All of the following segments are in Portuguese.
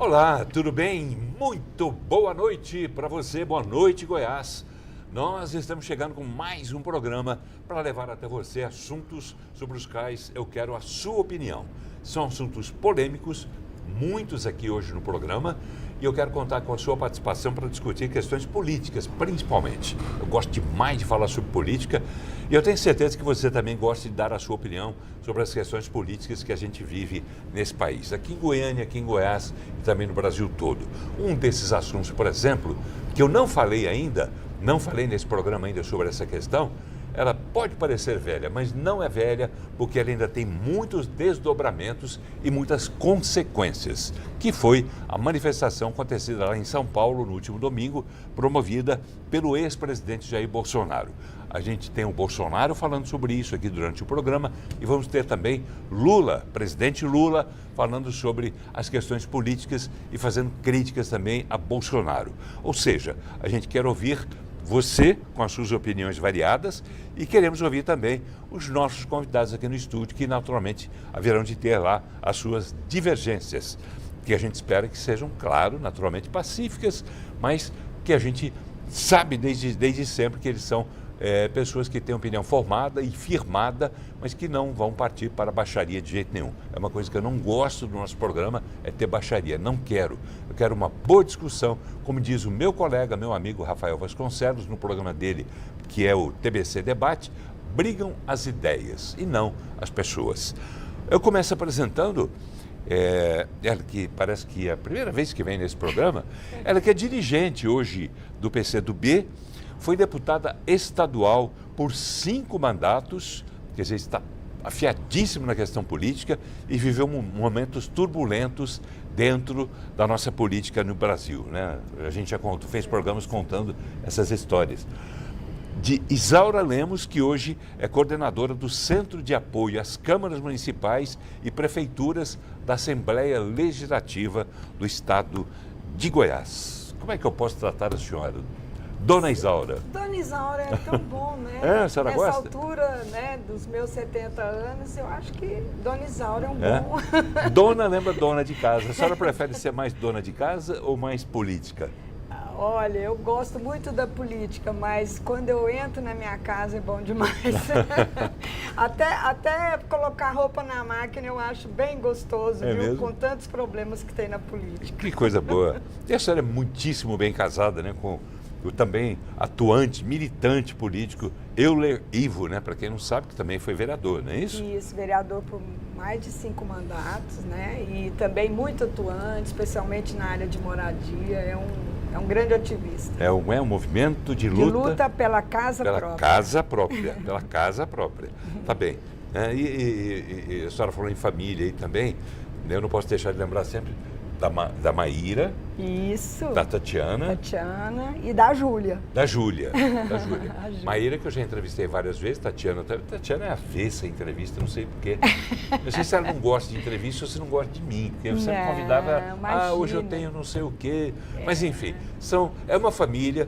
Olá, tudo bem? Muito boa noite para você, boa noite, Goiás. Nós estamos chegando com mais um programa para levar até você assuntos sobre os quais eu quero a sua opinião. São assuntos polêmicos, muitos aqui hoje no programa, e eu quero contar com a sua participação para discutir questões políticas, principalmente. Eu gosto demais de falar sobre política e eu tenho certeza que você também gosta de dar a sua opinião sobre as questões políticas que a gente vive nesse país, aqui em Goiânia, aqui em Goiás e também no Brasil todo. Um desses assuntos, por exemplo, que eu não falei ainda, não falei nesse programa ainda sobre essa questão, ela pode parecer velha, mas não é velha porque ela ainda tem muitos desdobramentos e muitas consequências, que foi a manifestação acontecida lá em São Paulo no último domingo, promovida pelo ex-presidente Jair Bolsonaro. A gente tem o Bolsonaro falando sobre isso aqui durante o programa e vamos ter também Lula, presidente Lula, falando sobre as questões políticas e fazendo críticas também a Bolsonaro. Ou seja, a gente quer ouvir você com as suas opiniões variadas e queremos ouvir também os nossos convidados aqui no estúdio, que naturalmente haverão de ter lá as suas divergências, que a gente espera que sejam, claro, naturalmente pacíficas, mas que a gente sabe desde sempre que eles são pessoas que têm opinião formada e firmada, mas que não vão partir para a baixaria de jeito nenhum. É uma coisa que eu não gosto do nosso programa, é ter baixaria, não quero. Eu quero uma boa discussão, como diz o meu colega, meu amigo Rafael Vasconcelos, no programa dele, que é o TBC Debate, brigam as ideias e não as pessoas. Eu começo apresentando ela que parece que é a primeira vez que vem nesse programa, ela que é dirigente hoje do PCdoB, foi deputada estadual por 5 mandatos, quer dizer, está afiadíssimo na questão política e viveu momentos turbulentos dentro da nossa política no Brasil, né? A gente já fez programas contando essas histórias. De Isaura Lemos, que hoje é coordenadora do Centro de Apoio às Câmaras Municipais e Prefeituras da Assembleia Legislativa do Estado de Goiás. Como é que eu posso tratar a senhora? Dona Isaura. Dona Isaura é tão bom, né? A senhora Nessa gosta? altura, né, dos meus 70 anos, eu acho que Dona Isaura é um bom... Dona lembra dona de casa. A senhora prefere ser mais dona de casa ou mais política? Olha, eu gosto muito da política, mas quando eu entro na minha casa é bom demais. até colocar roupa na máquina eu acho bem gostoso, viu? Mesmo? Com tantos problemas que tem na política. Que coisa boa. E a senhora é muitíssimo bem casada, né, com o também atuante, militante político Euler Ivo, né? Para quem não sabe, que também foi vereador, não é isso? Isso, vereador por mais de 5 mandatos, né? E também muito atuante, especialmente na área de moradia, é um grande ativista. É um movimento de luta... De luta pela casa própria. Pela casa própria. Tá bem. E a senhora falou em família aí também, eu não posso deixar de lembrar sempre da Maíra, isso, da Tatiana e da Júlia. Da Júlia. Maíra, que eu já entrevistei várias vezes, Tatiana é avessa em entrevista, não sei porquê. Não sei se ela não gosta de entrevista ou se não gosta de mim, porque você me convidava, hoje eu tenho não sei o quê. Mas enfim, é uma família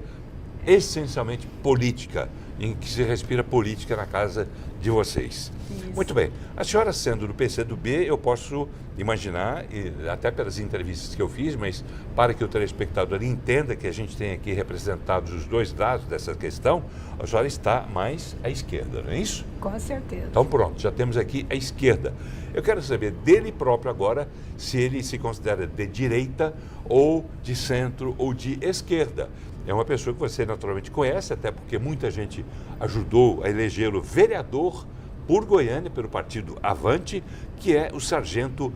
essencialmente política, em que se respira política na casa de vocês. Isso. Muito bem. A senhora sendo do PCdoB, eu posso imaginar, e até pelas entrevistas que eu fiz, mas para que o telespectador entenda que a gente tem aqui representados os dois lados dessa questão, a senhora está mais à esquerda, não é isso? Com certeza. Então pronto, já temos aqui a esquerda. Eu quero saber dele próprio agora se ele se considera de direita ou de centro ou de esquerda. É uma pessoa que você naturalmente conhece, até porque muita gente ajudou a elegê-lo vereador por Goiânia, pelo partido Avante, que é o sargento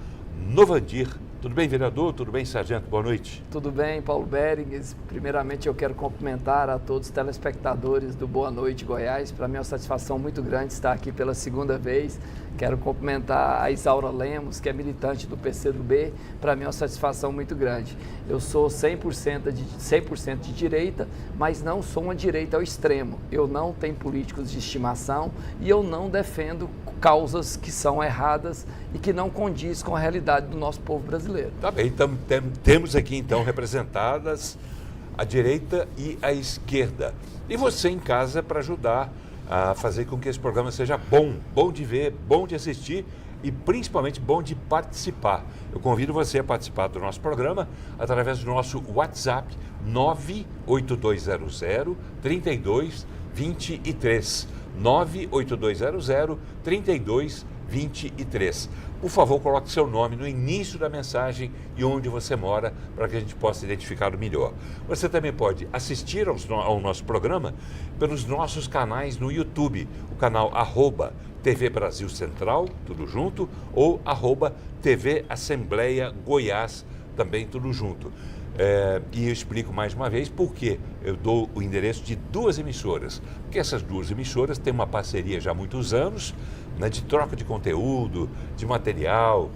Novandir. Tudo bem, vereador? Tudo bem, sargento? Boa noite. Tudo bem, Paulo Berings. Primeiramente, eu quero cumprimentar a todos os telespectadores do Boa Noite Goiás. Para mim é uma satisfação muito grande estar aqui pela segunda vez. Quero cumprimentar a Isaura Lemos, que é militante do PCdoB. Para mim é uma satisfação muito grande. Eu sou 100% de direita, mas não sou uma direita ao extremo. Eu não tenho políticos de estimação e eu não defendo causas que são erradas e que não condiz com a realidade do nosso povo brasileiro. Tá bem, então temos aqui então representadas a direita e a esquerda. E você em casa para ajudar a fazer com que esse programa seja bom de ver, bom de assistir. e principalmente bom de participar. Eu convido você a participar do nosso programa através do nosso WhatsApp 98200 3223. 98200 3223. Por favor, coloque seu nome no início da mensagem e onde você mora para que a gente possa identificá-lo melhor. Você também pode assistir ao nosso programa pelos nossos canais no YouTube, o canal @TV Brasil Central, tudo junto, ou @TV Assembleia Goiás, também tudo junto. E eu explico mais uma vez por que eu dou o endereço de 2 emissoras. Porque essas 2 emissoras têm uma parceria já há muitos anos, né, de troca de conteúdo, de material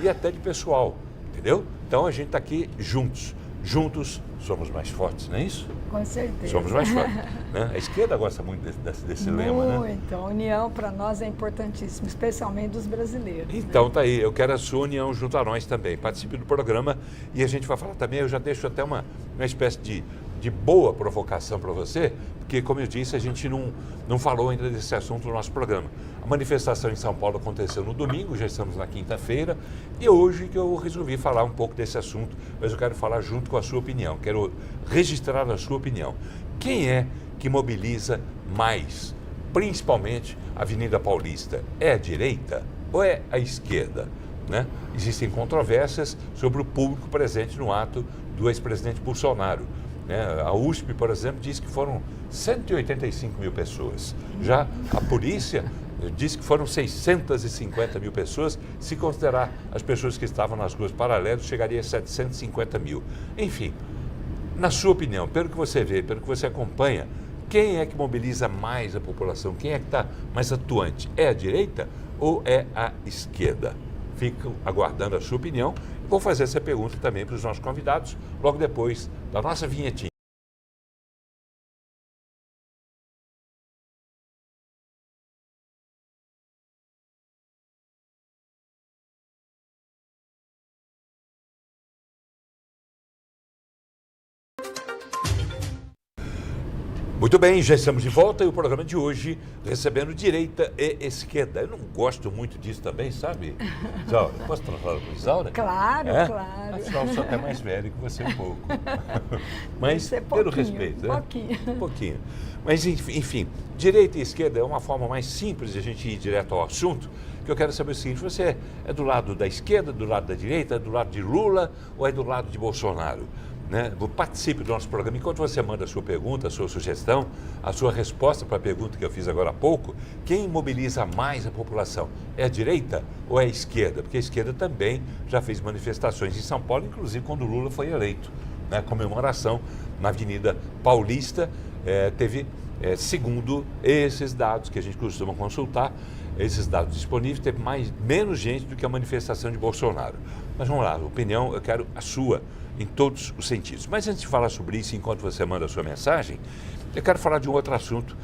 e até de pessoal, entendeu? Então a gente está aqui juntos. Juntos somos mais fortes, não é isso? Com certeza. Somos mais fortes. Né? A esquerda gosta muito desse lema, né? Muito. A união para nós é importantíssima, especialmente dos brasileiros. Então né? tá aí, eu quero a sua união junto a nós também. Participe do programa e a gente vai falar também, eu já deixo até uma espécie de boa provocação para você, porque como eu disse, a gente não falou ainda desse assunto no nosso programa. A manifestação em São Paulo aconteceu no domingo, já estamos na quinta-feira, e hoje que eu resolvi falar um pouco desse assunto, mas eu quero falar junto com a sua opinião, quero registrar a sua opinião. Quem é que mobiliza mais, principalmente a Avenida Paulista? É a direita ou é a esquerda? Né? Existem controvérsias sobre o público presente no ato do ex-presidente Bolsonaro. A USP, por exemplo, diz que foram 185 mil pessoas. Já a polícia diz que foram 650 mil pessoas. Se considerar as pessoas que estavam nas ruas paralelas, chegaria a 750 mil. Enfim, na sua opinião, pelo que você vê, pelo que você acompanha, quem é que mobiliza mais a população? Quem é que está mais atuante? É a direita ou é a esquerda? Fico aguardando a sua opinião. Vou fazer essa pergunta também para os nossos convidados, logo depois da nossa vinhetinha. Muito bem, já estamos de volta e o programa de hoje recebendo direita e esquerda. Eu não gosto muito disso também, sabe? Isaura, posso falar com a Isaura? Claro, claro. Afinal, eu sou até mais velho que você um pouco. Mas pelo respeito, né? Um pouquinho. Mas, enfim, direita e esquerda é uma forma mais simples de a gente ir direto ao assunto, que eu quero saber o seguinte: você é do lado da esquerda, do lado da direita, é do lado de Lula ou é do lado de Bolsonaro? Né? Participe do nosso programa. Enquanto você manda a sua pergunta, a sua sugestão, a sua resposta para a pergunta que eu fiz agora há pouco, quem mobiliza mais a população? É a direita ou é a esquerda? Porque a esquerda também já fez manifestações em São Paulo, inclusive quando o Lula foi eleito. Né? Comemoração na Avenida Paulista, teve, segundo esses dados que a gente costuma consultar, esses dados disponíveis, teve menos gente do que a manifestação de Bolsonaro. Mas vamos lá, opinião, eu quero a sua, em todos os sentidos. Mas antes de falar sobre isso, enquanto você manda a sua mensagem, eu quero falar de um outro assunto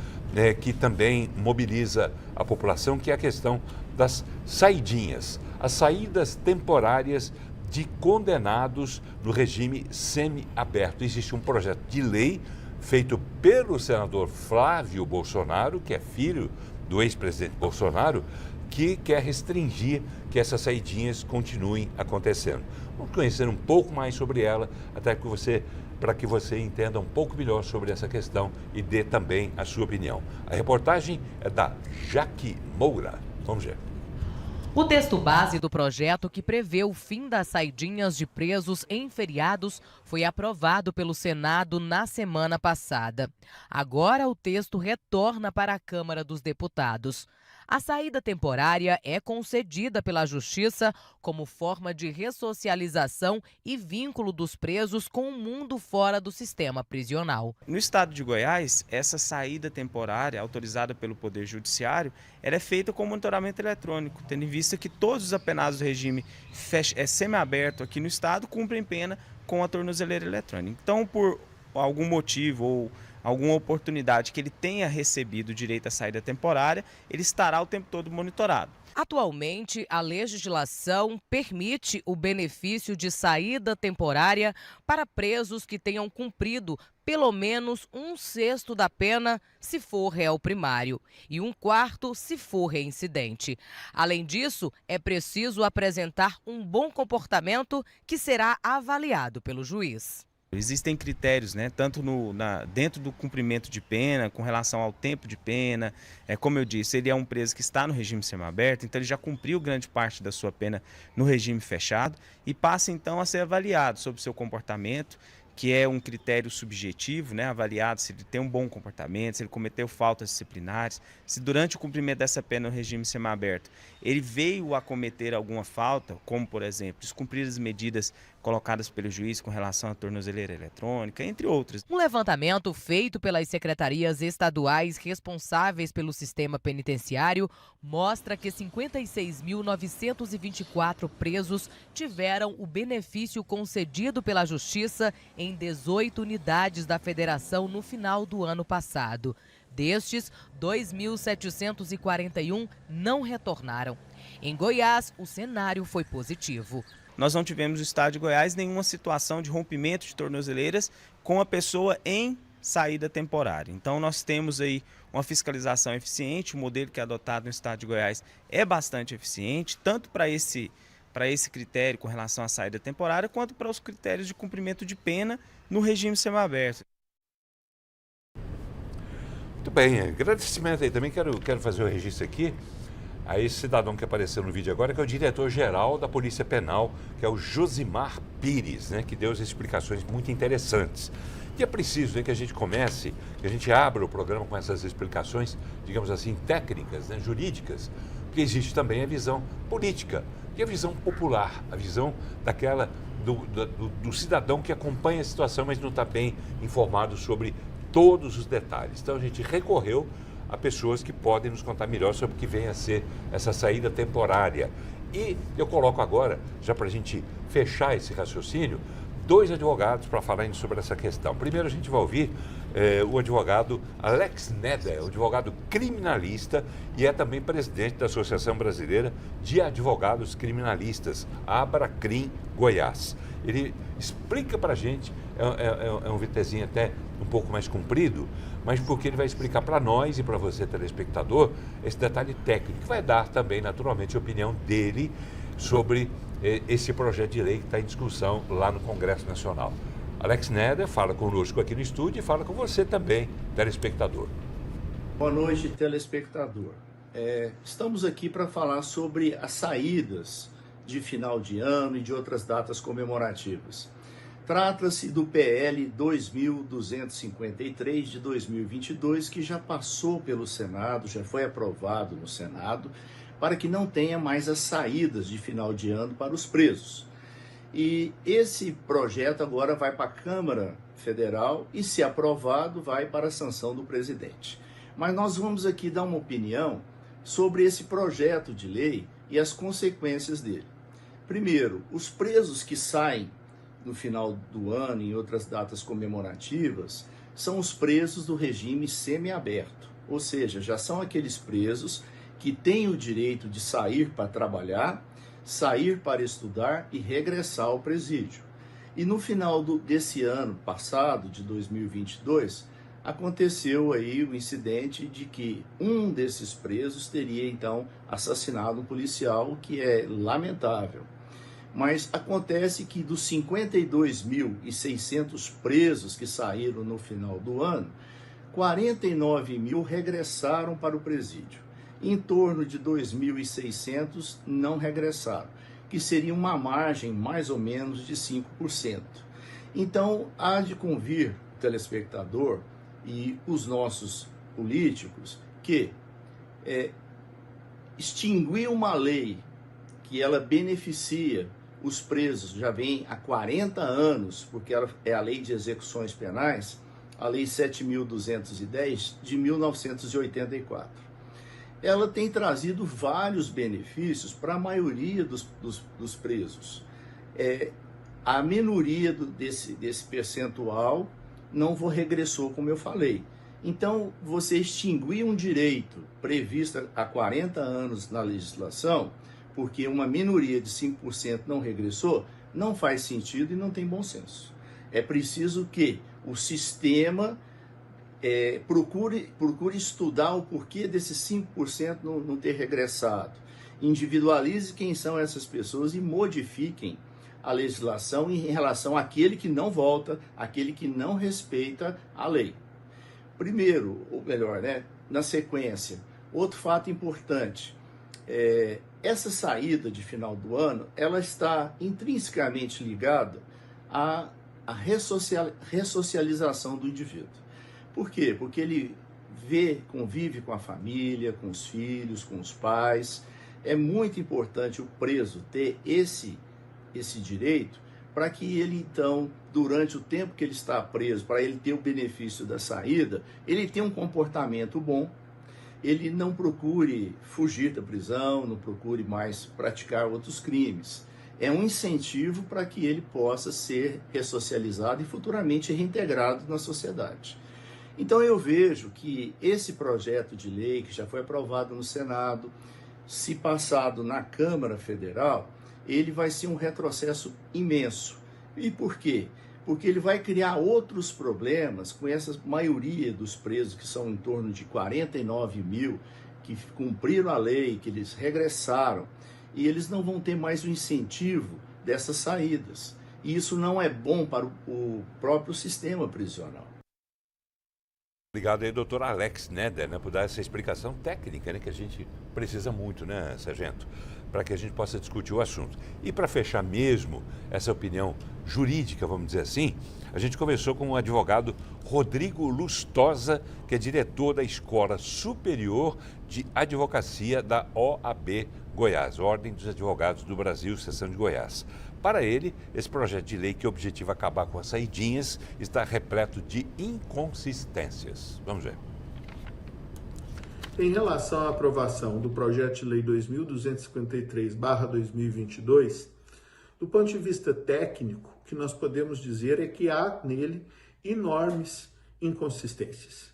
que também mobiliza a população, que é a questão das saidinhas, as saídas temporárias de condenados no regime semiaberto. Existe um projeto de lei feito pelo senador Flávio Bolsonaro, que é filho do ex-presidente Bolsonaro, que quer restringir que essas saidinhas continuem acontecendo. Vamos conhecer um pouco mais sobre ela, até para que você entenda um pouco melhor sobre essa questão e dê também a sua opinião. A reportagem é da Jaque Moura. Vamos ver. O texto base do projeto, que prevê o fim das saidinhas de presos em feriados, foi aprovado pelo Senado na semana passada. Agora o texto retorna para a Câmara dos Deputados. A saída temporária é concedida pela Justiça como forma de ressocialização e vínculo dos presos com o mundo fora do sistema prisional. No estado de Goiás, essa saída temporária, autorizada pelo Poder Judiciário, ela é feita com monitoramento eletrônico, tendo em vista que todos os apenados do regime semiaberto aqui no estado cumprem pena com a tornozeleira eletrônica. Então, por algum motivo ou alguma oportunidade que ele tenha recebido direito à saída temporária, ele estará o tempo todo monitorado. Atualmente, a legislação permite o benefício de saída temporária para presos que tenham cumprido pelo menos 1/6 da pena se for réu primário e 1/4 se for reincidente. Além disso, é preciso apresentar um bom comportamento que será avaliado pelo juiz. Existem critérios, né, tanto dentro do cumprimento de pena, com relação ao tempo de pena. Como eu disse, ele é um preso que está no regime semiaberto, então ele já cumpriu grande parte da sua pena no regime fechado e passa então a ser avaliado sobre o seu comportamento, que é um critério subjetivo, né, avaliado se ele tem um bom comportamento, se ele cometeu faltas disciplinares, se durante o cumprimento dessa pena no regime semiaberto ele veio a cometer alguma falta, como por exemplo, descumprir as medidas colocadas pelo juiz com relação à tornozeleira eletrônica, entre outras. Um levantamento feito pelas secretarias estaduais responsáveis pelo sistema penitenciário mostra que 56.924 presos tiveram o benefício concedido pela Justiça em 18 unidades da Federação no final do ano passado. Destes, 2.741 não retornaram. Em Goiás, o cenário foi positivo. Nós não tivemos no estado de Goiás nenhuma situação de rompimento de tornozeleiras com a pessoa em saída temporária. Então nós temos aí uma fiscalização eficiente, o modelo que é adotado no estado de Goiás é bastante eficiente, tanto para esse critério com relação à saída temporária, quanto para os critérios de cumprimento de pena no regime semiaberto. Muito bem, agradecimento aí. Também quero fazer o registro aqui a esse cidadão que apareceu no vídeo agora, que é o diretor-geral da Polícia Penal, que é o Josimar Pires, né, que deu as explicações muito interessantes. E é preciso que a gente comece, que a gente abra o programa com essas explicações, digamos assim, técnicas, né, jurídicas, porque existe também a visão política, que é a visão popular, a visão daquela do cidadão que acompanha a situação, mas não está bem informado sobre todos os detalhes. Então a gente recorreu a pessoas que podem nos contar melhor sobre o que vem a ser essa saída temporária. E eu coloco agora, já para a gente fechar esse raciocínio, 2 advogados para falarem sobre essa questão. Primeiro a gente vai ouvir o advogado Alex Neder, advogado criminalista e é também presidente da Associação Brasileira de Advogados Criminalistas, Abracrim Goiás. Ele explica para a gente, é um VTzinho até um pouco mais comprido, mas porque ele vai explicar para nós e para você, telespectador, esse detalhe técnico, que vai dar também, naturalmente, a opinião dele sobre esse projeto de lei que está em discussão lá no Congresso Nacional. Alex Neder fala conosco aqui no estúdio e fala com você também, telespectador. Boa noite, telespectador. Estamos aqui para falar sobre as saídas de final de ano e de outras datas comemorativas. Trata-se do PL 2253 de 2022, que já passou pelo Senado, já foi aprovado no Senado, para que não tenha mais as saídas de final de ano para os presos. E esse projeto agora vai para a Câmara Federal e, se aprovado, vai para a sanção do presidente. Mas nós vamos aqui dar uma opinião sobre esse projeto de lei e as consequências dele. Primeiro, os presos que saem no final do ano e em outras datas comemorativas são os presos do regime semiaberto, ou seja, já são aqueles presos que têm o direito de sair para trabalhar, sair para estudar e regressar ao presídio. E no final desse ano passado, de 2022, aconteceu aí o incidente de que um desses presos teria então assassinado um policial, o que é lamentável. Mas acontece que dos 52.600 presos que saíram no final do ano, 49.000 regressaram para o presídio. Em torno de 2.600 não regressaram, que seria uma margem mais ou menos de 5%. Então, há de convir o telespectador e os nossos políticos que extinguir uma lei que ela beneficia os presos, já vem há 40 anos, porque ela é a Lei de Execuções Penais, a Lei 7.210 de 1984. Ela tem trazido vários benefícios para a maioria dos presos. A minoria desse percentual não regressou, como eu falei. Então, você extinguir um direito previsto há 40 anos na legislação, porque uma minoria de 5% não regressou, não faz sentido e não tem bom senso. É preciso que o sistema procure estudar o porquê desses 5% não ter regressado. Individualize quem são essas pessoas e modifiquem a legislação em relação àquele que não volta, àquele que não respeita a lei. Primeiro, ou melhor, na sequência, outro fato importante, essa saída de final do ano, ela está intrinsecamente ligada à ressocialização do indivíduo. Por quê? Porque ele convive com a família, com os filhos, com os pais. É muito importante o preso ter esse direito para que ele, então, durante o tempo que ele está preso, para ele ter o benefício da saída, ele tenha um comportamento bom, ele não procure fugir da prisão, não procure mais praticar outros crimes. É um incentivo para que ele possa ser ressocializado e futuramente reintegrado na sociedade. Então eu vejo que esse projeto de lei, que já foi aprovado no Senado, se passado na Câmara Federal, ele vai ser um retrocesso imenso. E por quê? Porque ele vai criar outros problemas com essa maioria dos presos, que são em torno de 49 mil, que cumpriram a lei, que eles regressaram, e eles não vão ter mais o incentivo dessas saídas. E isso não é bom para o próprio sistema prisional. Obrigado aí, doutor Alex Neder, por dar essa explicação técnica, que a gente precisa muito, sargento, para que a gente possa discutir o assunto. E para fechar mesmo essa opinião jurídica, vamos dizer assim, a gente conversou com o advogado Rodrigo Lustosa, que é diretor da Escola Superior de Advocacia da OAB Goiás, Ordem dos Advogados do Brasil, Seção de Goiás. Para ele, esse projeto de lei que objetiva acabar com as saidinhas está repleto de inconsistências. Vamos ver. Em relação à aprovação do projeto de lei 2253/2022, do ponto de vista técnico, o que nós podemos dizer é que há nele enormes inconsistências.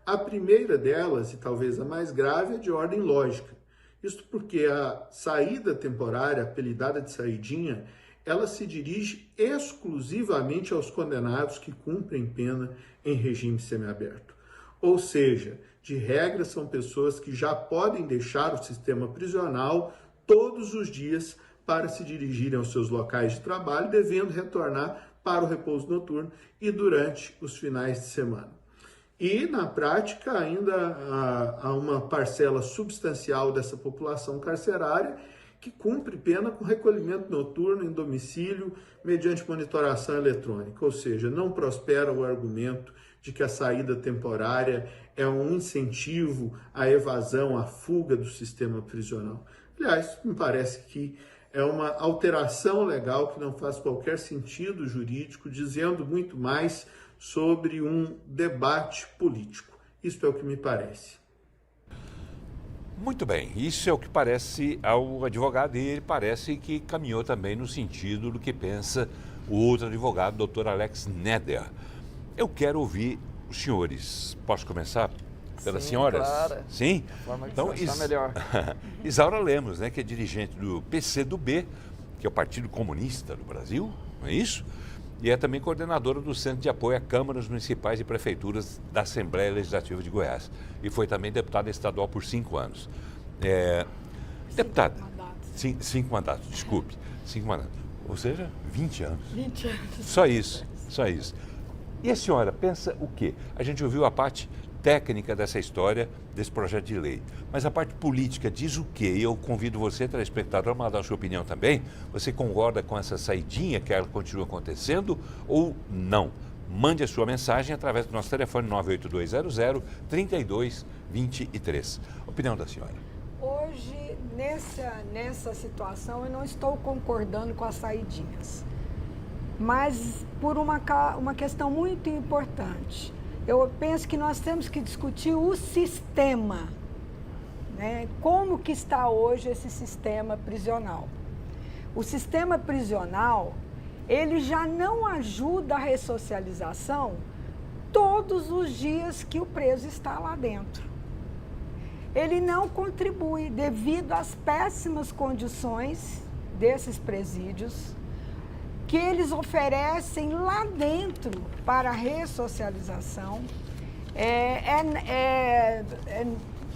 A primeira delas, e talvez a mais grave, é de ordem lógica. Isto porque a saída temporária, apelidada de saidinha, ela se dirige exclusivamente aos condenados que cumprem pena em regime semiaberto. Ou seja, de regra, são pessoas que já podem deixar o sistema prisional todos os dias para se dirigirem aos seus locais de trabalho, devendo retornar para o repouso noturno e durante os finais de semana. E, na prática, ainda há uma parcela substancial dessa população carcerária que cumpre pena com recolhimento noturno em domicílio mediante monitoração eletrônica, ou seja, não prospera o argumento de que a saída temporária é um incentivo à evasão, à fuga do sistema prisional. Aliás, me parece que é uma alteração legal que não faz qualquer sentido jurídico, dizendo muito mais sobre um debate político. Isso é o que me parece. Muito bem, isso é o que parece ao advogado e ele parece que caminhou também no sentido do que pensa o outro advogado, doutor Alex Neder. Eu quero ouvir os senhores. Posso começar pelas senhoras? Claro. Sim? Então, melhor. Isaura Lemos, que é dirigente do PCdoB, que é o Partido Comunista do Brasil, não é isso? E é também coordenadora do Centro de Apoio a Câmaras Municipais e Prefeituras da Assembleia Legislativa de Goiás. E foi também deputada estadual por 5 anos. Deputada. 5 mandatos, desculpe. 5 mandatos. Ou seja, 20 anos. 20 anos. Só isso. E a senhora pensa o quê? A gente ouviu a parte técnica dessa história, desse projeto de lei. Mas a parte política diz o quê? E eu convido você, telespectador, a dar a sua opinião também. Você concorda com essa saidinha que ela continua acontecendo ou não? Mande a sua mensagem através do nosso telefone 98200-3223. Opinião da senhora. Hoje, nessa situação, eu não estou concordando com as saidinhas. Mas por uma questão muito importante. Eu penso que nós temos que discutir o sistema, como que está hoje esse sistema prisional. O sistema prisional, ele já não ajuda a ressocialização todos os dias que o preso está lá dentro. Ele não contribui devido às péssimas condições desses presídios que eles oferecem lá dentro para a ressocialização.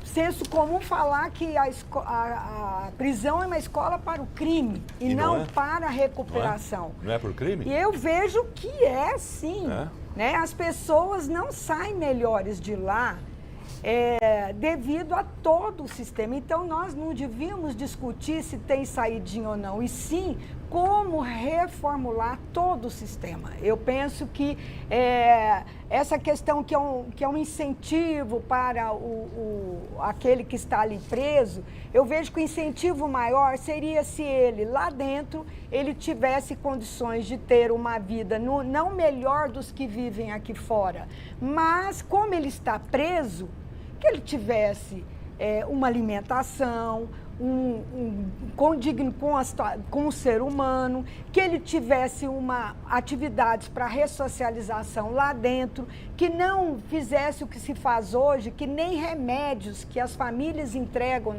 Senso comum falar que a prisão é uma escola para o crime e não para a recuperação. Não é por crime? E eu vejo que é sim. Né? As pessoas não saem melhores de lá devido a todo o sistema. Então, nós não devíamos discutir se tem saidinha ou não, e sim como reformular todo o sistema. Eu penso que essa questão que é um incentivo para aquele que está ali preso, eu vejo que o incentivo maior seria se ele, lá dentro, ele tivesse condições de ter uma vida não melhor dos que vivem aqui fora, mas como ele está preso, que ele tivesse uma alimentação, condigno com o ser humano, que ele tivesse atividades para ressocialização lá dentro, que não fizesse o que se faz hoje, que nem remédios que as famílias entregam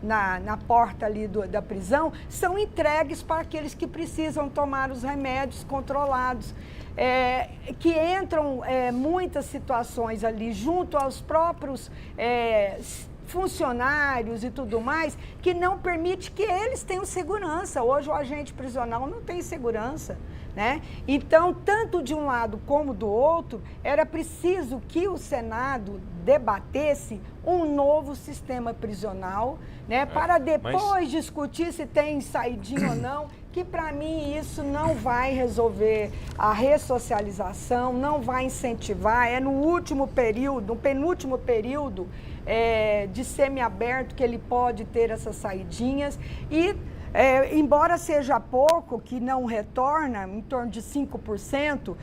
na porta ali da prisão são entregues para aqueles que precisam tomar os remédios controlados. Que entram muitas situações ali junto aos próprios funcionários e tudo mais, que não permite que eles tenham segurança. Hoje o agente prisional não tem segurança, né? Então, tanto de um lado como do outro, era preciso que o Senado debatesse um novo sistema prisional, né? Para depois discutir se tem saidinha ou não, que para mim isso não vai resolver a ressocialização, não vai incentivar, no último período, no penúltimo período de semiaberto que ele pode ter essas saidinhas e embora seja pouco, que não retorna, em torno de 5%,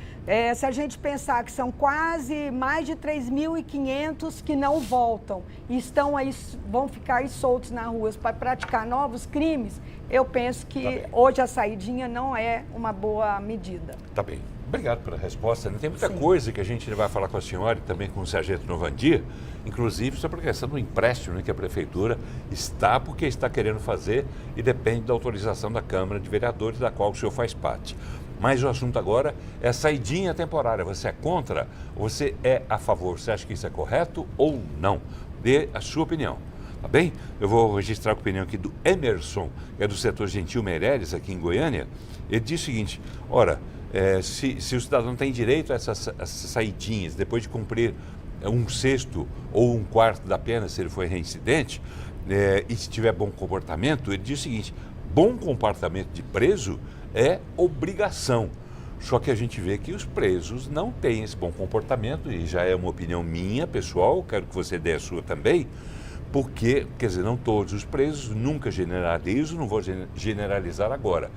se a gente pensar que são quase mais de 3.500 que não voltam e vão ficar aí soltos na rua para praticar novos crimes, eu penso que hoje a saidinha não é uma boa medida. Tá bem. Obrigado pela resposta. Tem muita coisa que a gente vai falar com a senhora e também com o sargento Novandir, inclusive sobre a questão do empréstimo que a prefeitura está querendo fazer e depende da autorização da Câmara de Vereadores, da qual o senhor faz parte. Mas o assunto agora é a saidinha temporária. Você é contra ou você é a favor? Você acha que isso é correto ou não? Dê a sua opinião. Tá bem? Eu vou registrar a opinião aqui do Emerson, que é do setor Gentil Meireles, aqui em Goiânia. Ele diz o seguinte: ora, se o cidadão tem direito a essas saidinhas, depois de cumprir 1/6 ou 1/4 da pena, se ele for reincidente, e se tiver bom comportamento, ele diz o seguinte: bom comportamento de preso é obrigação. Só que a gente vê que os presos não têm esse bom comportamento, e já é uma opinião minha, pessoal, quero que você dê a sua também, porque, quer dizer, não todos os presos, nunca generalizo, não vou generalizar agora.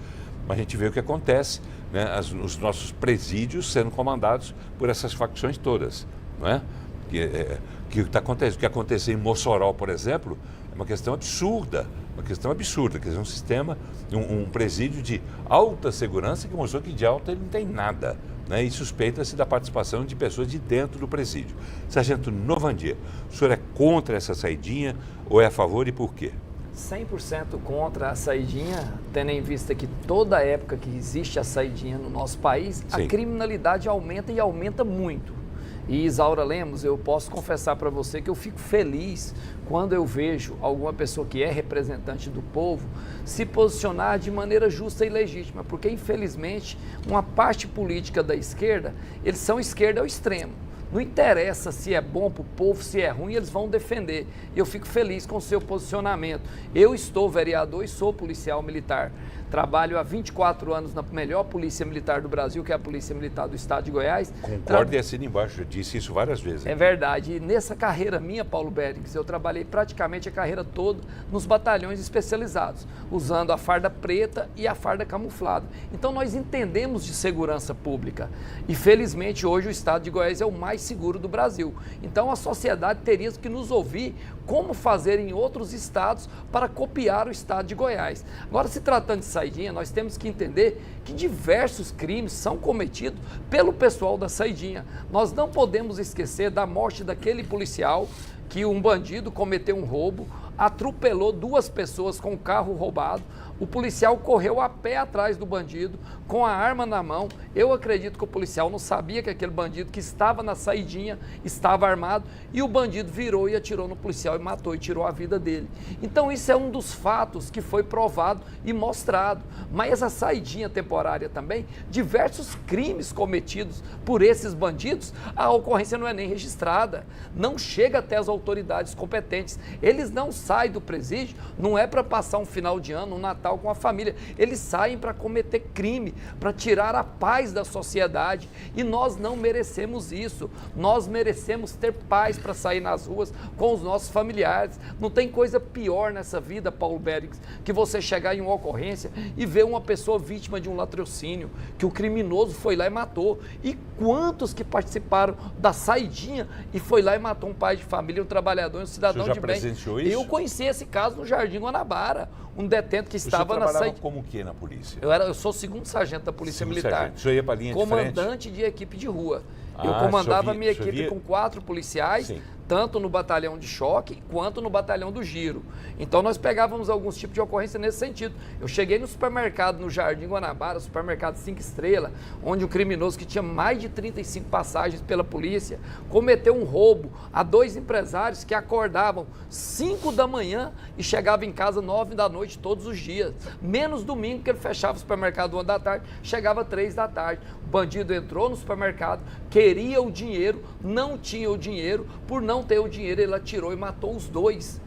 Mas a gente vê o que acontece, né, os nossos presídios sendo comandados por essas facções todas, não é? O que aconteceu em Mossoró, por exemplo, é uma questão absurda, quer dizer, um sistema, um presídio de alta segurança que mostrou que de alta ele não tem nada, né, e suspeita-se da participação de pessoas de dentro do presídio. Sargento Novandir, o senhor é contra essa saidinha ou é a favor e por quê? 100% contra a saidinha, tendo em vista que toda época que existe a saidinha no nosso país, a criminalidade aumenta e aumenta muito. E Isaura Lemos, eu posso confessar para você que eu fico feliz quando eu vejo alguma pessoa que é representante do povo se posicionar de maneira justa e legítima, porque infelizmente uma parte política da esquerda, eles são esquerda ao extremo. Não interessa se é bom para o povo, se é ruim, eles vão defender. E eu fico feliz com o seu posicionamento. Eu estou vereador e sou policial militar. Trabalho há 24 anos na melhor polícia militar do Brasil, que é a Polícia Militar do Estado de Goiás. Concordo e assino embaixo, eu disse isso várias vezes. É verdade. E nessa carreira minha, Paulo Bérings, eu trabalhei praticamente a carreira toda nos batalhões especializados, usando a farda preta e a farda camuflada. Então nós entendemos de segurança pública. E felizmente hoje o Estado de Goiás é o mais seguro do Brasil. Então a sociedade teria que nos ouvir como fazer em outros estados para copiar o Estado de Goiás. Agora, se tratando de saidinha, nós temos que entender que diversos crimes são cometidos pelo pessoal da saidinha. Nós não podemos esquecer da morte daquele policial que um bandido cometeu um roubo, atropelou 2 pessoas com o carro roubado. O policial correu a pé atrás do bandido, com a arma na mão. Eu acredito que o policial não sabia que aquele bandido que estava na saidinha estava armado, e o bandido virou e atirou no policial e matou e tirou a vida dele. Então isso é um dos fatos que foi provado e mostrado. Mas essa saidinha temporária também, diversos crimes cometidos por esses bandidos, a ocorrência não é nem registrada, não chega até as autoridades competentes. Eles não saem do presídio, não é para passar um final de ano, um Natal com a família. Eles saem para cometer crime, para tirar a paz da sociedade, e nós não merecemos isso. Nós merecemos ter paz para sair nas ruas com os nossos familiares. Não tem coisa pior nessa vida, Paulo Bérix, que você chegar em uma ocorrência e ver uma pessoa vítima de um latrocínio, que o criminoso foi lá e matou. E quantos que participaram da saidinha e foi lá e matou um pai de família, um trabalhador, um cidadão de bem? Presenciou isso? Eu conheci esse caso no Jardim Guanabara, um detento que estava na saída. Como o que na polícia? Eu sou 2º sargento da Polícia Militar. O senhor ia para a linha de frente? Comandante de equipe de rua. Eu comandava a minha equipe com 4 policiais, Sim. tanto no batalhão de choque quanto no batalhão do giro. Então nós pegávamos alguns tipos de ocorrência nesse sentido. Eu cheguei no supermercado no Jardim Guanabara, supermercado 5 estrelas, onde um criminoso que tinha mais de 35 passagens pela polícia cometeu um roubo a 2 empresários que acordavam 5 da manhã e chegavam em casa 9 da noite todos os dias, menos domingo, que ele fechava o supermercado 1 da tarde, chegava 3 da tarde. O bandido entrou no supermercado, queria o dinheiro, não tinha o dinheiro, por não ter o dinheiro ele atirou e matou os dois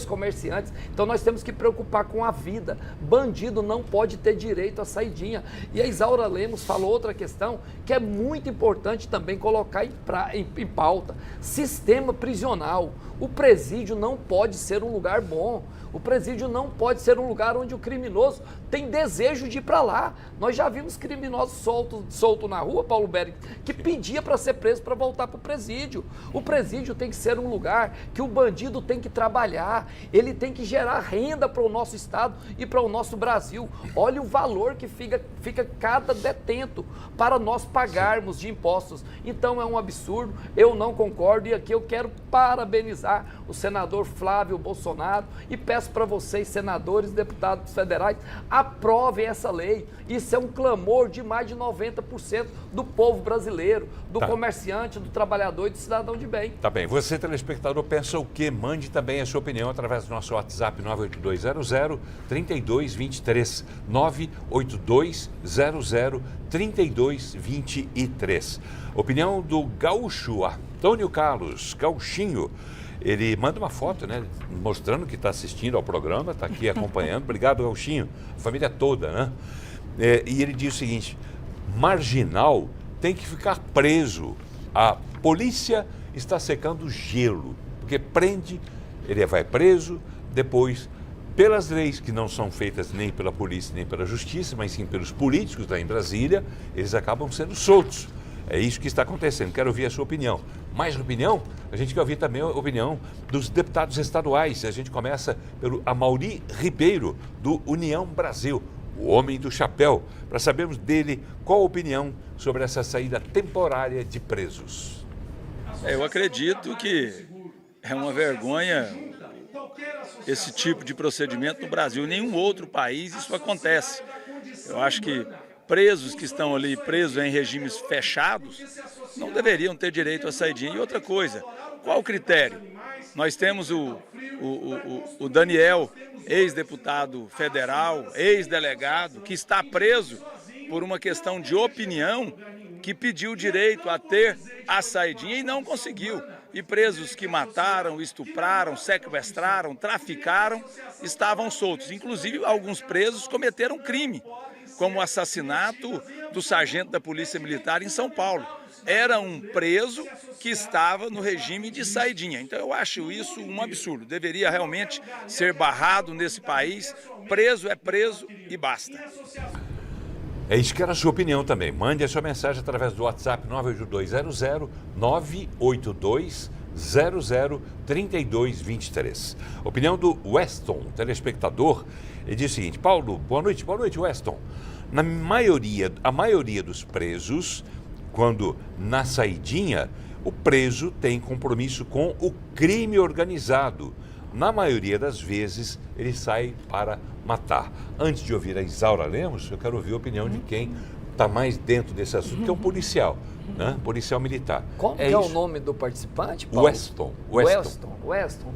comerciantes. Então nós temos que preocupar com a vida. Bandido não pode ter direito à saidinha. E a Isaura Lemos falou outra questão que é muito importante também colocar em pauta: sistema prisional. O presídio não pode ser um lugar bom. O presídio não pode ser um lugar onde o criminoso tem desejo de ir para lá. Nós já vimos criminosos soltos na rua, Paulo Bérix, que pedia para ser preso para voltar para o presídio. O presídio tem que ser um lugar que o bandido tem que trabalhar, ele tem que gerar renda para o nosso estado e para o nosso Brasil. Olha o valor que fica cada detento para nós pagarmos de impostos. Então é um absurdo, eu não concordo, e aqui eu quero parabenizar o senador Flávio Bolsonaro e peço para vocês, senadores e deputados federais, aprovem essa lei. Isso é um clamor de mais de 90% do povo brasileiro, do comerciante, do trabalhador e do cidadão de bem. Tá bem. Você, telespectador, pensa o quê? Mande também a sua opinião através do nosso WhatsApp 98200-3223. 98200-3223. Opinião do gaúcho Antônio Carlos, Gauchinho. Ele manda uma foto, né, mostrando que está assistindo ao programa, está aqui acompanhando. Obrigado, Gauchinho. A família toda, né? E ele diz o seguinte: marginal tem que ficar preso. A polícia está secando gelo, porque prende, ele vai preso, depois, pelas leis que não são feitas nem pela polícia nem pela justiça, mas sim pelos políticos lá em Brasília, eles acabam sendo soltos. É isso que está acontecendo. Quero ouvir a sua opinião. Mais opinião? A gente quer ouvir também a opinião dos deputados estaduais. A gente começa pelo Amaury Ribeiro, do União Brasil, o homem do chapéu, para sabermos dele qual a opinião sobre essa saída temporária de presos. Eu acredito que é uma vergonha esse tipo de procedimento no Brasil. Em nenhum outro país isso acontece. Eu acho que presos que estão ali presos em regimes fechados não deveriam ter direito à saidinha. E outra coisa, qual o critério? Nós temos o Daniel, ex-deputado federal, ex-delegado, que está preso por uma questão de opinião, que pediu direito a ter a saidinha e não conseguiu. E presos que mataram, estupraram, sequestraram, traficaram, estavam soltos. Inclusive, alguns presos cometeram crime, como o assassinato do sargento da Polícia Militar em São Paulo. Era um preso que estava no regime de saidinha. Então eu acho isso um absurdo. Deveria realmente ser barrado nesse país. Preso é preso e basta. É isso que era a sua opinião também. Mande a sua mensagem através do WhatsApp 98200-98200. 003223. Opinião do Weston, telespectador. Ele diz o seguinte: Paulo, boa noite, Weston. A maioria dos presos, quando na saidinha, o preso tem compromisso com o crime organizado. Na maioria das vezes, ele sai para matar. Antes de ouvir a Isaura Lemos, eu quero ouvir a opinião de quem está mais dentro desse assunto, que é um policial, né? Policial militar. Como é o nome do participante, Paulo? Weston.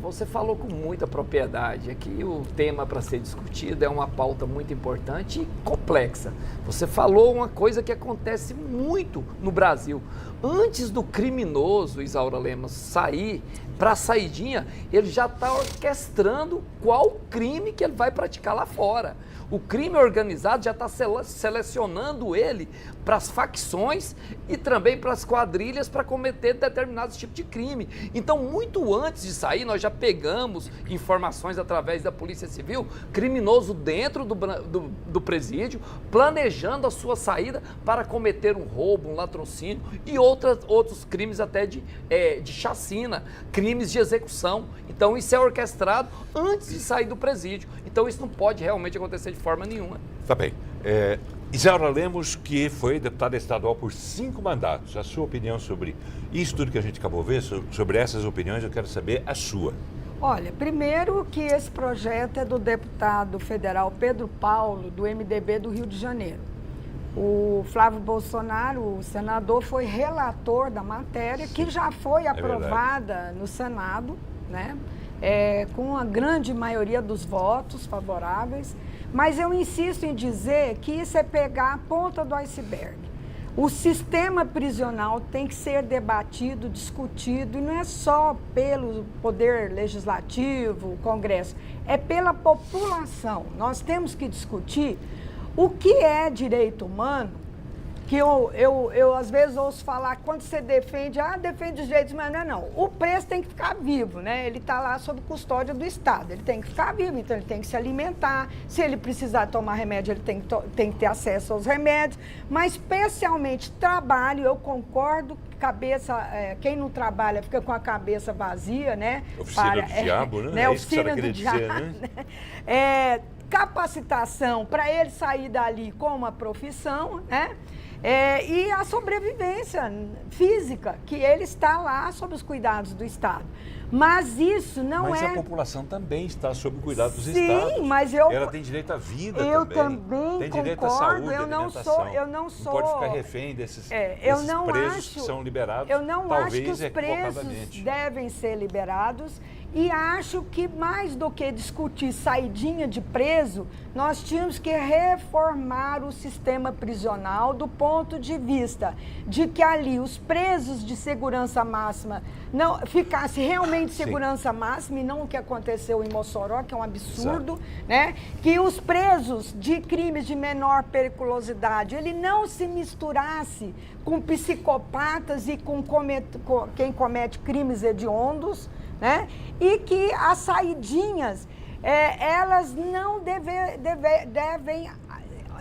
Você falou com muita propriedade. Aqui o tema para ser discutido é uma pauta muito importante e complexa. Você falou uma coisa que acontece muito no Brasil. Antes do criminoso, Isaura Lemos, sair para a saidinha, ele já está orquestrando qual crime que ele vai praticar lá fora. O crime organizado já está selecionando ele para as facções e também para as quadrilhas para cometer determinados tipos de crime. Então, muito antes de sair, nós já pegamos informações através da Polícia Civil, criminoso dentro do presídio, planejando a sua saída para cometer um roubo, um latrocínio e outros crimes até de chacina, crimes de execução. Então, isso é orquestrado antes de sair do presídio. Então, isso não pode realmente acontecer de forma nenhuma. Tá bem. Isaura Lemos, que foi deputada estadual por 5 mandatos. A sua opinião sobre isso tudo que a gente acabou de ver, sobre essas opiniões, eu quero saber a sua. Olha, primeiro que esse projeto é do deputado federal Pedro Paulo, do MDB do Rio de Janeiro. O Flávio Bolsonaro, o senador, foi relator da matéria, que já foi aprovada no Senado, né? Com a grande maioria dos votos favoráveis. Mas eu insisto em dizer que isso é pegar a ponta do iceberg. O sistema prisional tem que ser debatido, discutido, e não é só pelo Poder Legislativo, o Congresso, é pela população. Nós temos que discutir o que é direito humano, que eu às vezes ouço falar, quando você defende os direitos humanos, não. O preso tem que ficar vivo, né? Ele está lá sob custódia do Estado, ele tem que ficar vivo, então ele tem que se alimentar, se ele precisar tomar remédio, ele tem que ter acesso aos remédios, mas especialmente trabalho, eu concordo, quem não trabalha fica com a cabeça vazia, né? Oficina do diabo, né? É oficina do diabo, né? Capacitação para ele sair dali com uma profissão, né? E a sobrevivência física, que ele está lá sob os cuidados do Estado. Mas isso não Mas a população também está sob o cuidado dos Sim, Estados. Mas ela tem direito à vida também. Tem direito à saúde, eu não não pode ficar refém desses presos que são liberados. Eu não acho que os presos devem ser liberados. E acho que mais do que discutir saidinha de preso, nós tínhamos que reformar o sistema prisional do ponto de vista de que ali os presos de segurança máxima não ficasse realmente segurança máxima e não o que aconteceu em Mossoró, que é um absurdo, né? Que os presos de crimes de menor periculosidade, ele não se misturasse com psicopatas e com quem comete crimes hediondos, né? E que as saidinhas, elas não devem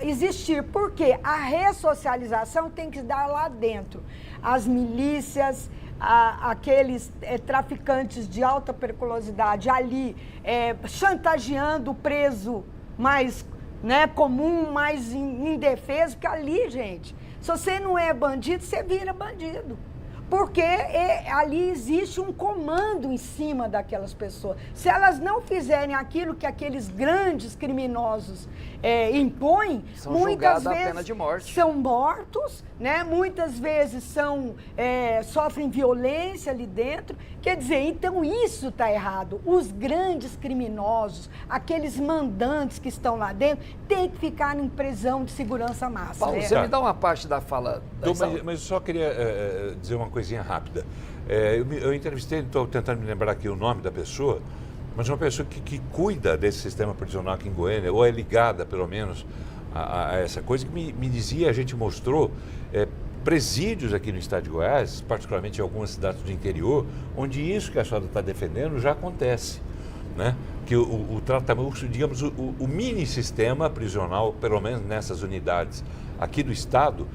existir, porque a ressocialização tem que dar lá dentro. As milícias, aqueles traficantes de alta periculosidade ali, chantageando o preso mais comum, mais indefeso, porque ali, gente, se você não é bandido, você vira bandido. Porque ali existe um comando em cima daquelas pessoas. Se elas não fizerem aquilo que aqueles grandes criminosos impõem, muitas vezes a pena de morte. São mortos, né? Muitas vezes sofrem violência ali dentro. Quer dizer, então isso está errado. Os grandes criminosos, aqueles mandantes que estão lá dentro, têm que ficar em prisão de segurança máxima. Paulo, você me dá uma parte da fala. Mas eu só queria dizer uma coisinha rápida. Eu entrevistei, estou tentando me lembrar aqui o nome da pessoa, mas uma pessoa que cuida desse sistema prisional aqui em Goiânia, ou é ligada, pelo menos, a essa coisa, que me dizia, a gente mostrou presídios aqui no estado de Goiás, particularmente em algumas cidades do interior, onde isso que a senhora está defendendo já acontece, né? Que o tratamento, digamos, o mini sistema prisional, pelo menos nessas unidades Aqui do Estado,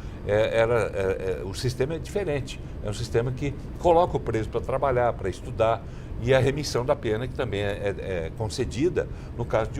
o sistema é diferente. É um sistema que coloca o preso para trabalhar, para estudar, e a remissão da pena, que também é concedida no caso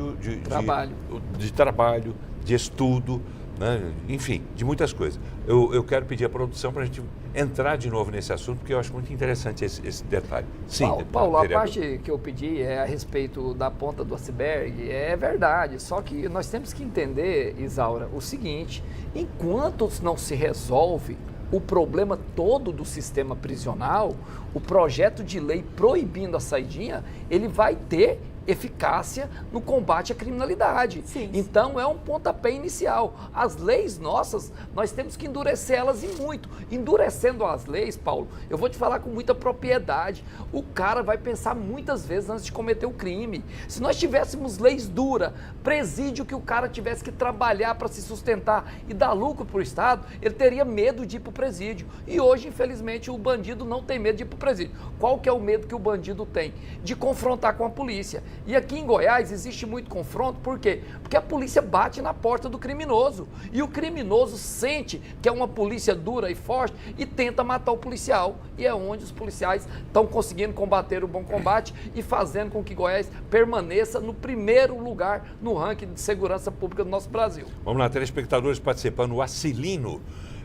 de trabalho, de estudo, né? Enfim, de muitas coisas. Eu quero pedir à produção para a gente entrar de novo nesse assunto, porque eu acho muito interessante esse detalhe. Sim, Paulo, a parte que eu pedi é a respeito da ponta do iceberg, é verdade, só que nós temos que entender, Isaura, o seguinte: enquanto não se resolve o problema todo do sistema prisional, o projeto de lei proibindo a saidinha, ele vai ter eficácia no combate à criminalidade. Sim. Então é um pontapé inicial. As leis nossas, nós temos que endurecê-las e muito. Endurecendo as leis, Paulo, eu vou te falar com muita propriedade, o cara vai pensar muitas vezes antes de cometer o crime. Se nós tivéssemos leis duras, presídio que o cara tivesse que trabalhar para se sustentar e dar lucro para o Estado, ele teria medo de ir para o presídio. E hoje, infelizmente, o bandido não tem medo de ir para o presídio. Qual que é o medo que o bandido tem? De confrontar com a polícia. E aqui em Goiás existe muito confronto, por quê? Porque a polícia bate na porta do criminoso, e o criminoso sente que é uma polícia dura e forte e tenta matar o policial, e é onde os policiais estão conseguindo combater o bom combate e fazendo com que Goiás permaneça no primeiro lugar no ranking de segurança pública do nosso Brasil. Vamos lá, telespectadores participando, o Acilino,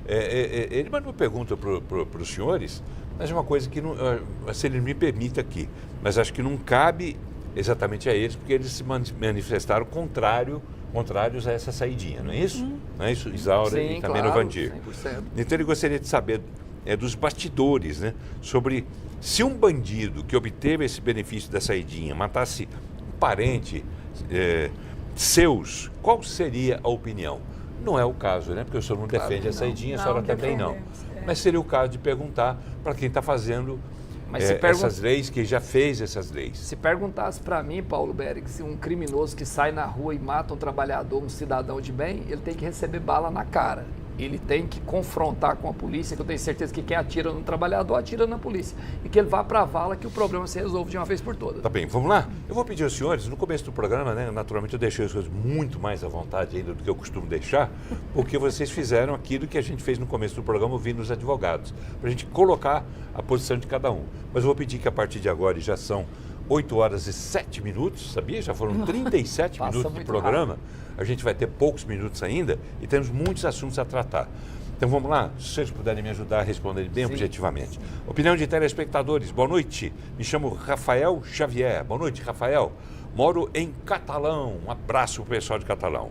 ele mandou uma pergunta para os senhores, mas é uma coisa que, Acilino, me permita aqui, mas acho que não cabe exatamente a eles, porque eles se manifestaram contrários a essa saidinha, não é isso? Não é isso, Isaura? Sim, e também claro, Novandir. 100%. Então ele gostaria de saber dos bastidores, né, sobre se um bandido que obteve esse benefício da saidinha matasse um parente seus, qual seria a opinião? Não é o caso, né? Porque o senhor não defende a saidinha, a senhora também não. Mas seria o caso de perguntar para quem está fazendo essas leis, que já fez essas leis. Se perguntasse para mim, Paulo Berg, se um criminoso que sai na rua e mata um trabalhador, um cidadão de bem, ele tem que receber bala na cara. Ele tem que confrontar com a polícia, que eu tenho certeza que quem atira no trabalhador, atira na polícia. E que ele vá para a vala, que o problema se resolve de uma vez por todas. Tá bem, vamos lá? Eu vou pedir aos senhores, no começo do programa, né, naturalmente eu deixei as coisas muito mais à vontade ainda do que eu costumo deixar, porque vocês fizeram aquilo que a gente fez no começo do programa, ouvindo os advogados, para a gente colocar a posição de cada um. Mas eu vou pedir que a partir de agora, e já são 8 horas e 7 minutos, sabia? Já foram 37 minutos de programa. Rápido. A gente vai ter poucos minutos ainda e temos muitos assuntos a tratar. Então vamos lá, se vocês puderem me ajudar a responder bem objetivamente. Opinião de telespectadores, boa noite. Me chamo Rafael Xavier. Boa noite, Rafael. Moro em Catalão. Um abraço para o pessoal de Catalão.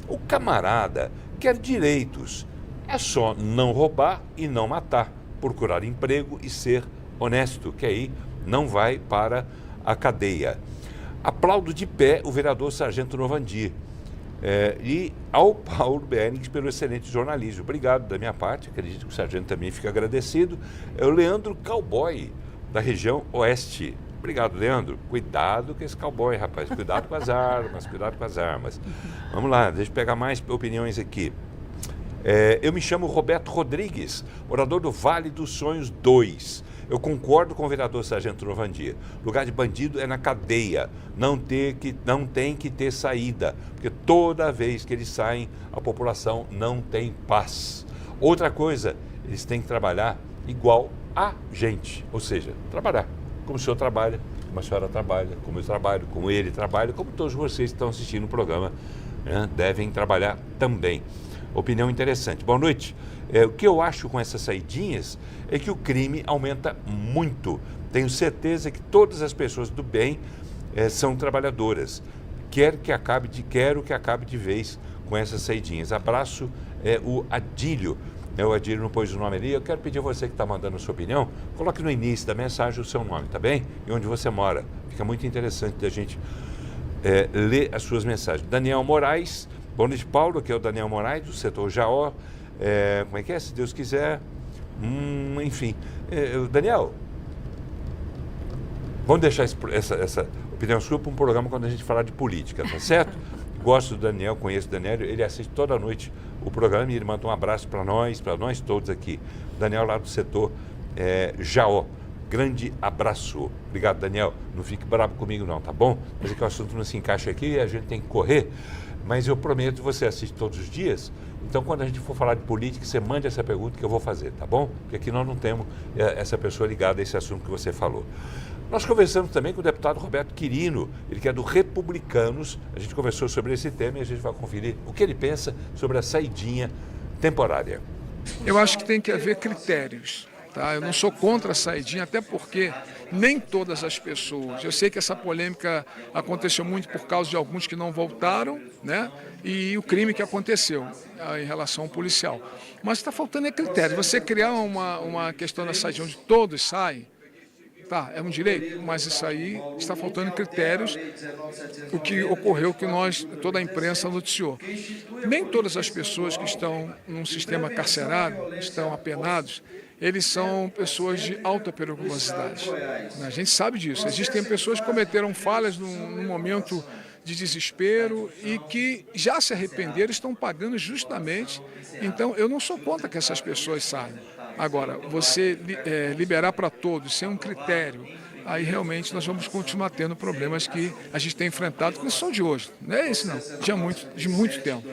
O camarada quer direitos. É só não roubar e não matar. Procurar emprego e ser honesto, que aí não vai para a cadeia. Aplaudo de pé o vereador Sargento Novandir. E ao Paulo Berg pelo excelente jornalismo. Obrigado da minha parte, acredito que o sargento também fica agradecido. É o Leandro Cowboy, da região oeste. Obrigado, Leandro. Cuidado com esse cowboy, rapaz. Cuidado com as armas, cuidado com as armas. Vamos lá, deixa eu pegar mais opiniões aqui. Eu me chamo Roberto Rodrigues, morador do Vale dos Sonhos 2. Eu concordo com o vereador Sargento Novandir. Lugar de bandido é na cadeia. Não tem que ter saída, porque toda vez que eles saem, a população não tem paz. Outra coisa, eles têm que trabalhar igual a gente, ou seja, trabalhar como o senhor trabalha, como a senhora trabalha, como eu trabalho, como ele trabalha, como todos vocês que estão assistindo o programa, né, devem trabalhar também. Opinião interessante. Boa noite. O que eu acho com essas saidinhas é que o crime aumenta muito. Tenho certeza que todas as pessoas do bem são trabalhadoras. Quero que acabe de vez com essas saidinhas. Abraço, o Adílio. O Adílio não pôs o nome ali. Eu quero pedir a você que está mandando a sua opinião, coloque no início da mensagem o seu nome, tá bem? E onde você mora. Fica muito interessante da gente ler as suas mensagens. Daniel Moraes. Boa noite, Paulo. Aqui é o Daniel Moraes, do setor Jaó. Como é que é? Se Deus quiser. Enfim. Daniel, vamos deixar essa opinião sua para um programa quando a gente falar de política, tá certo? Gosto do Daniel, conheço o Daniel, ele assiste toda noite o programa e ele manda um abraço para nós todos aqui. Daniel lá do setor Jaó. Grande abraço. Obrigado, Daniel. Não fique bravo comigo não, tá bom? Mas é que o assunto não se encaixa aqui e a gente tem que correr. mas eu prometo que você assiste todos os dias. Então, quando a gente for falar de política, você mande essa pergunta que eu vou fazer, tá bom? Porque aqui nós não temos essa pessoa ligada a esse assunto que você falou. Nós conversamos também com o deputado Roberto Quirino, ele que é do Republicanos. A gente conversou sobre esse tema e a gente vai conferir o que ele pensa sobre a saidinha temporária. Eu acho que tem que haver critérios. Tá? Eu não sou contra a saidinha, até porque nem todas as pessoas... Eu sei que essa polêmica aconteceu muito por causa de alguns que não voltaram, né? E o crime que aconteceu em relação ao policial. Mas está faltando critério. Você criar uma questão da saidinha onde todos saem, tá, é um direito, mas isso aí está faltando critérios, o que ocorreu que toda a imprensa noticiou. Nem todas as pessoas que estão num sistema carcerário, estão apenados, eles são pessoas de alta periculosidade. A gente sabe disso. Existem pessoas que cometeram falhas num momento de desespero e que já se arrependeram, estão pagando justamente. Então, eu não sou contra que essas pessoas saiam. Agora, você liberar para todos, sem um critério, aí realmente nós vamos continuar tendo problemas que a gente tem enfrentado, que não são de hoje. Não é isso, não. De muito tempo.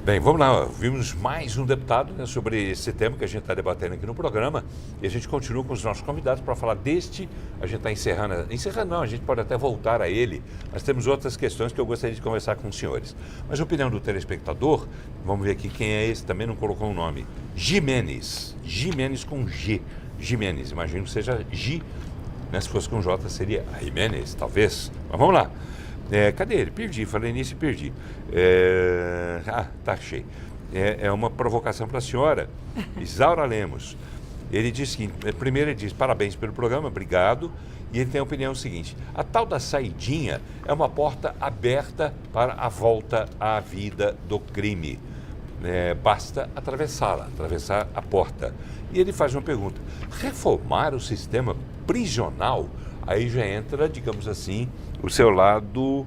Bem, vamos lá. Vimos mais um deputado, né, sobre esse tema que a gente está debatendo aqui no programa. E a gente continua com os nossos convidados para falar deste. A gente está encerrando. Encerrando não, a gente pode até voltar a ele. Mas temos outras questões que eu gostaria de conversar com os senhores. Mas a opinião do telespectador, vamos ver aqui quem é esse, também não colocou o nome. Jimenez. Jimenez com G. Jimenez, imagino que seja G, né? Se fosse com J seria Jimenez, talvez. Mas vamos lá. Cadê ele? Perdi, falei nisso e perdi. Tá cheio. É uma provocação para a senhora, Isaura Lemos. Ele diz que, primeiro ele diz, parabéns pelo programa, obrigado. E ele tem a opinião seguinte: a tal da saidinha é uma porta aberta para a volta à vida do crime. Basta atravessar a porta. E ele faz uma pergunta: reformar o sistema prisional? Aí já entra, digamos assim, o seu lado,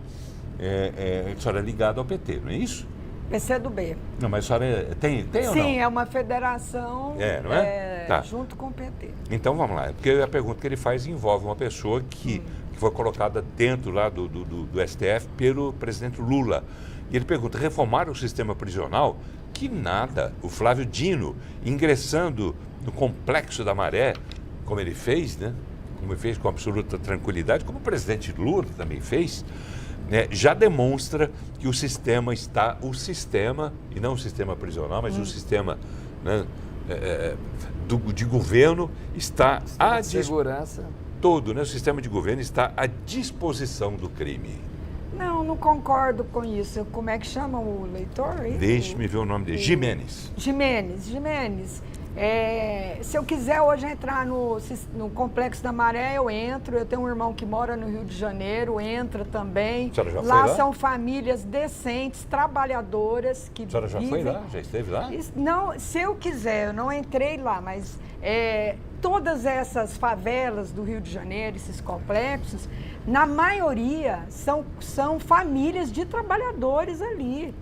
a senhora é ligada ao PT, não é isso? PCdoB. Não, mas a senhora tem ou não? Sim, é uma federação não é? Tá. Junto com o PT. Então vamos lá, porque a pergunta que ele faz envolve uma pessoa que foi colocada dentro lá do STF pelo presidente Lula. E ele pergunta: reformar o sistema prisional? Que nada. O Flávio Dino, ingressando no Complexo da Maré, como ele fez, né? Como ele fez com absoluta tranquilidade, como o presidente Lula também fez, né, já demonstra que o sistema, e não o sistema prisional, mas o sistema, né, de governo está à segurança. Todo, né, o sistema de governo está à disposição do crime. Não concordo com isso. Como é que chama o leitor? Deixe-me ver o nome dele. Jimenez. Se eu quiser hoje entrar no Complexo da Maré, eu entro. Eu tenho um irmão que mora no Rio de Janeiro, entra também. A senhora já foi lá? Lá são famílias decentes, trabalhadoras que vivem... A senhora já foi lá? Já esteve lá? Não, se eu quiser, eu não entrei lá, mas todas essas favelas do Rio de Janeiro, esses complexos, na maioria são famílias de trabalhadores ali.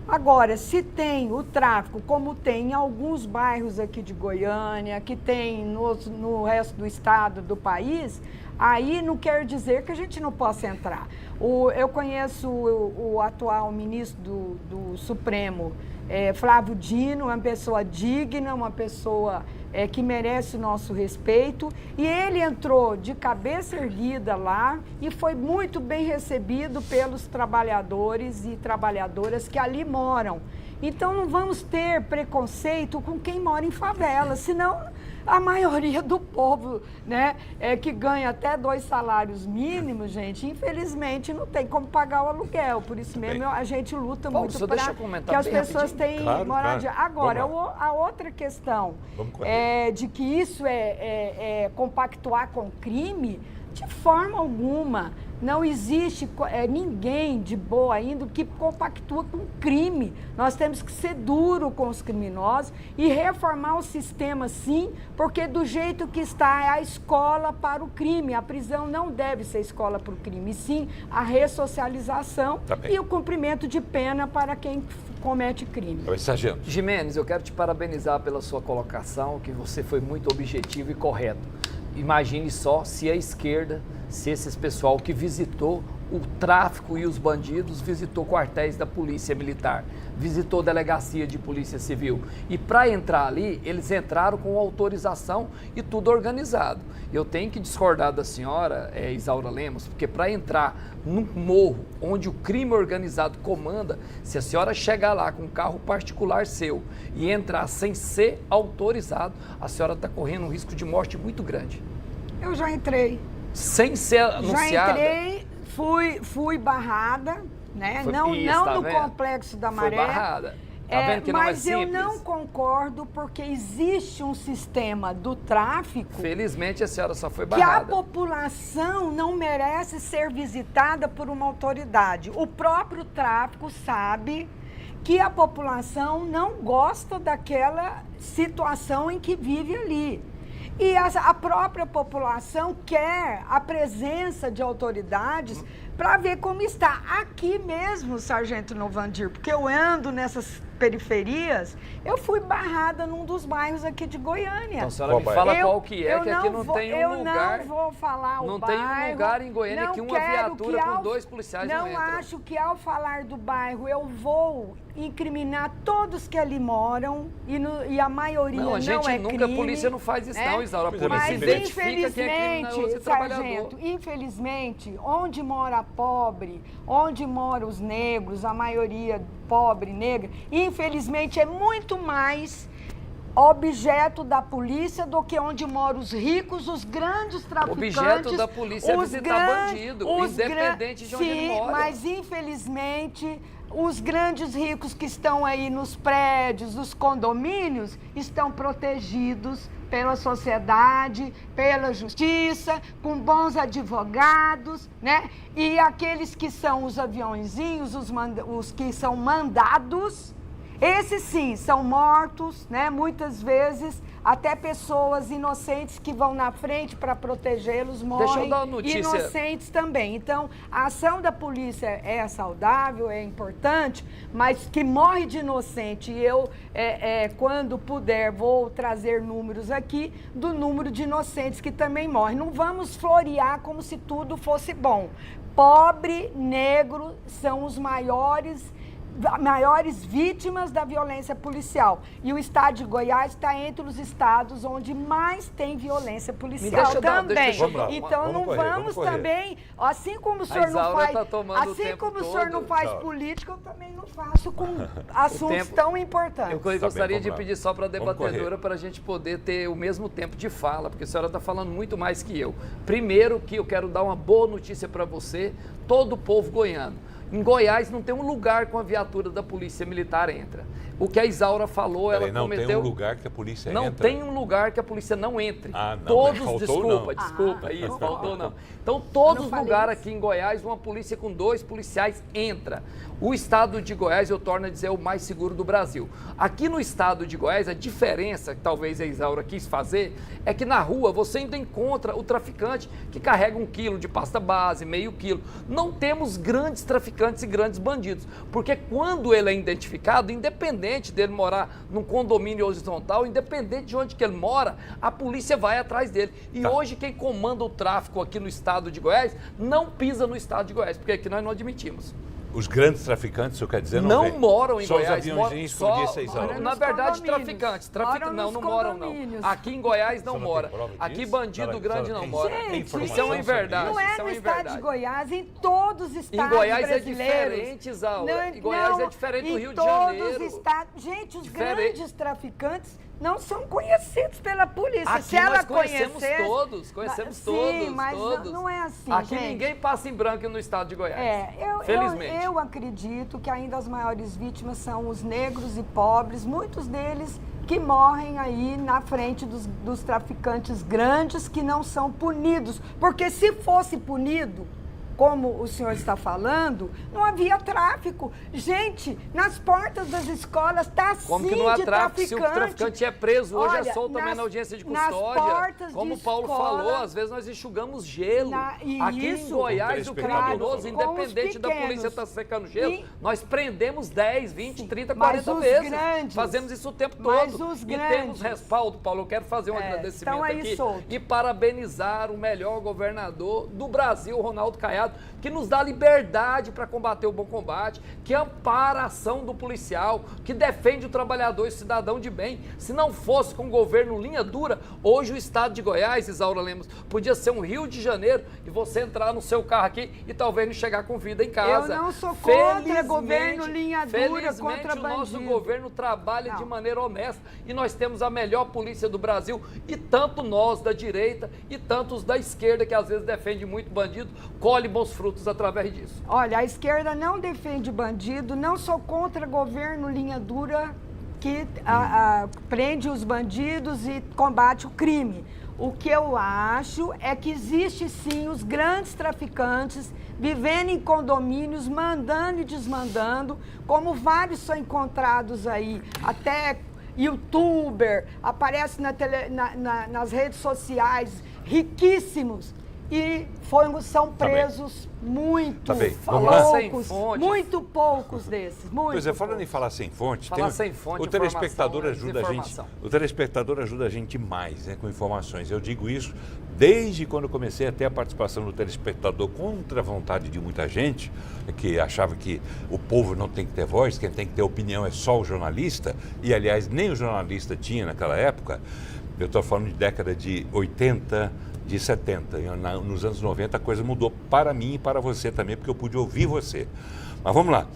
Agora, se tem o tráfico, como tem em alguns bairros aqui de Goiânia, que tem no resto do estado, do país, aí não quer dizer que a gente não possa entrar. Eu conheço o atual ministro do Supremo, Flávio Dino, uma pessoa digna, uma pessoa que merece o nosso respeito, e ele entrou de cabeça erguida lá e foi muito bem recebido pelos trabalhadores e trabalhadoras que ali moram. Então não vamos ter preconceito com quem mora em favela, senão a maioria do povo, né, que ganha até 2 salários mínimos, gente, infelizmente não tem como pagar o aluguel. Por isso mesmo a gente luta muito para que as pessoas tenham moradia. Agora, a outra questão de que isso é compactuar com crime, de forma alguma. Não existe ninguém de boa índole que compactua com crime. Nós temos que ser duro com os criminosos e reformar o sistema, sim, porque do jeito que está é a escola para o crime. A prisão não deve ser escola para o crime, e sim a ressocialização e o cumprimento de pena para quem comete crime. Sargento. Jimenez, eu quero te parabenizar pela sua colocação, que você foi muito objetivo e correto. Imagine só se a esquerda, se esse pessoal que visitou o tráfico e os bandidos, visitou quartéis da Polícia Militar, visitou delegacia de Polícia Civil. E para entrar ali, eles entraram com autorização e tudo organizado. Eu tenho que discordar da senhora, Isaura Lemos, porque para entrar num morro onde o crime organizado comanda, se a senhora chegar lá com um carro particular seu e entrar sem ser autorizado, a senhora está correndo um risco de morte muito grande. Eu já entrei. Sem ser anunciada? Já entrei, fui barrada, né? Não no Complexo da Maré. Foi barrada. Tá vendo que mas não é eu simples? não concordo porque existe um sistema do tráfico. Felizmente a senhora só foi Que barrada. a população não merece ser visitada por uma autoridade. O próprio tráfico sabe que a população não gosta daquela situação em que vive ali. E a própria população quer a presença de autoridades para ver como está. Aqui mesmo, Sargento Novandir, porque eu ando nessas periferias, eu fui barrada num dos bairros aqui de Goiânia. Então a senhora me fala qual que é, que aqui não tem um lugar... Eu não vou falar o bairro. Não tem um lugar em Goiânia que uma viatura com 2 policiais não entra. Não acho que ao falar do bairro eu vou incriminar todos que ali moram e a maioria não é crime. A polícia não faz isso não, Isaura. A polícia identifica quem é criminoso e trabalhador. Sargento, infelizmente, onde mora pobre, onde moram os negros, a maioria pobre, negra, infelizmente é muito mais objeto da polícia do que onde moram os ricos, os grandes traficantes. Objeto da polícia é visitar bandido, independente de onde ele mora. Mas, infelizmente, os grandes ricos que estão aí nos prédios, nos condomínios, estão protegidos pela sociedade, pela justiça, com bons advogados, né? E aqueles que são os aviãozinhos, os que são mandados, esses sim são mortos, né? Muitas vezes até pessoas inocentes que vão na frente para protegê-los morrem. Deixa eu dar uma notícia. Inocentes também. Então, a ação da polícia é saudável, é importante, mas que morre de inocente. E eu, quando puder, vou trazer números aqui do número de inocentes que também morrem. Não vamos florear como se tudo fosse bom. Pobre, negro são os maiores vítimas da violência policial. E o estado de Goiás está entre os estados onde mais tem violência policial também. Então não vamos também, assim como o senhor não faz, assim como o senhor não faz política, eu também não faço com assuntos tão importantes. Eu gostaria de pedir só para a debatedora para a gente poder ter o mesmo tempo de fala, porque a senhora está falando muito mais que eu. Primeiro que eu quero dar uma boa notícia para você, todo o povo goiano. Em Goiás não tem um lugar com a viatura da Polícia Militar entra. O que a Isaura falou, ela não cometeu... Não tem um lugar que a polícia entra? Não tem um lugar que a polícia não entre. Ah, não. Todos, desculpa, isso, faltou não. Então, todos os lugares aqui em Goiás, uma polícia com 2 policiais entra. O estado de Goiás, eu torno a dizer, é o mais seguro do Brasil. Aqui no estado de Goiás, a diferença que talvez a Isaura quis fazer é que na rua você ainda encontra o traficante que carrega 1 quilo de pasta base, meio quilo. Não temos grandes traficantes e grandes bandidos, porque quando ele é identificado, independente dele morar num condomínio horizontal, independente de onde que ele mora, a polícia vai atrás dele. E hoje quem comanda o tráfico aqui no estado de Goiás não pisa no estado de Goiás, porque aqui nós não admitimos. Os grandes traficantes, você quer dizer, não moram em só Goiás. Os aviãozinhos, como disse a Isaura. Na verdade, traficantes. Não moram não. Aqui em Goiás não mora. Aqui bandido grande não mora. Gente, isso é uma inverdade. Não é no estado de Goiás, em todos os estados brasileiros. Em Goiás brasileiros. É diferente, Isaura. Em Goiás é diferente do Rio de Janeiro. Gente, os grandes traficantes não são conhecidos pela polícia. Aqui se ela nós conhecemos todos, sim, mas todos. Não é assim, aqui gente. Ninguém passa em branco no estado de Goiás. Felizmente. Eu acredito que ainda as maiores vítimas são os negros e pobres, muitos deles que morrem aí na frente dos traficantes grandes que não são punidos. Porque se fosse punido, como o senhor está falando, não havia tráfico. Gente, nas portas das escolas está assim de traficante. Como que não há tráfico se o traficante é preso? Hoje é solto também na audiência de custódia. Como o Paulo falou, às vezes nós enxugamos gelo. Aqui em Goiás, o criminoso, independente da polícia estar secando gelo, nós prendemos 10, 20, 30, 40 vezes. Fazemos isso o tempo todo. E temos respaldo, Paulo. Eu quero fazer um agradecimento aqui e parabenizar o melhor governador do Brasil, Ronaldo Caiado, Judiciário, que nos dá liberdade para combater o bom combate, que ampara a ação do policial, que defende o trabalhador e o cidadão de bem. Se não fosse com o governo linha dura, hoje o estado de Goiás, Isaura Lemos, podia ser um Rio de Janeiro e você entrar no seu carro aqui e talvez não chegar com vida em casa. Eu não sou contra governo linha dura, contra o bandido. nosso governo trabalha de maneira honesta e nós temos a melhor polícia do Brasil, e tanto nós da direita e tantos da esquerda, que às vezes defende muito bandido, colhe bons frutos através disso. Olha, a esquerda não defende bandido, não sou contra governo linha dura que prende os bandidos e combate o crime. O que eu acho é que existe sim os grandes traficantes vivendo em condomínios, mandando e desmandando, como vários são encontrados aí, até youtuber, aparece nas redes sociais, riquíssimos, e são presos muito poucos, muito poucos desses. Pois é, falando em falar sem fonte, o telespectador ajuda a gente. O telespectador ajuda a gente demais, né, com informações. Eu digo isso desde quando comecei a ter a participação do telespectador contra a vontade de muita gente, que achava que o povo não tem que ter voz, quem tem que ter opinião é só o jornalista, e aliás nem o jornalista tinha naquela época. Eu estou falando de década de 80, de 70. Nos anos 90 a coisa mudou para mim e para você também, porque eu pude ouvir você. Mas vamos lá.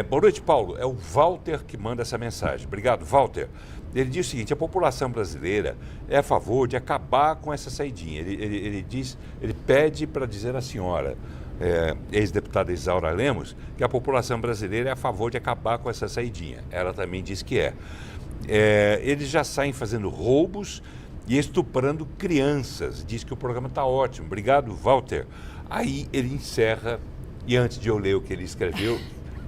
Boa noite, Paulo. É o Walter que manda essa mensagem. Obrigado, Walter. Ele diz o seguinte: a população brasileira é a favor de acabar com essa saidinha. Ele pede para dizer à senhora, ex-deputada Isaura Lemos, que a população brasileira é a favor de acabar com essa saidinha. Ela também diz que é. Eles já saem fazendo roubos e estuprando crianças. Diz que o programa está ótimo. Obrigado, Walter. Aí ele encerra, e antes de eu ler o que ele escreveu,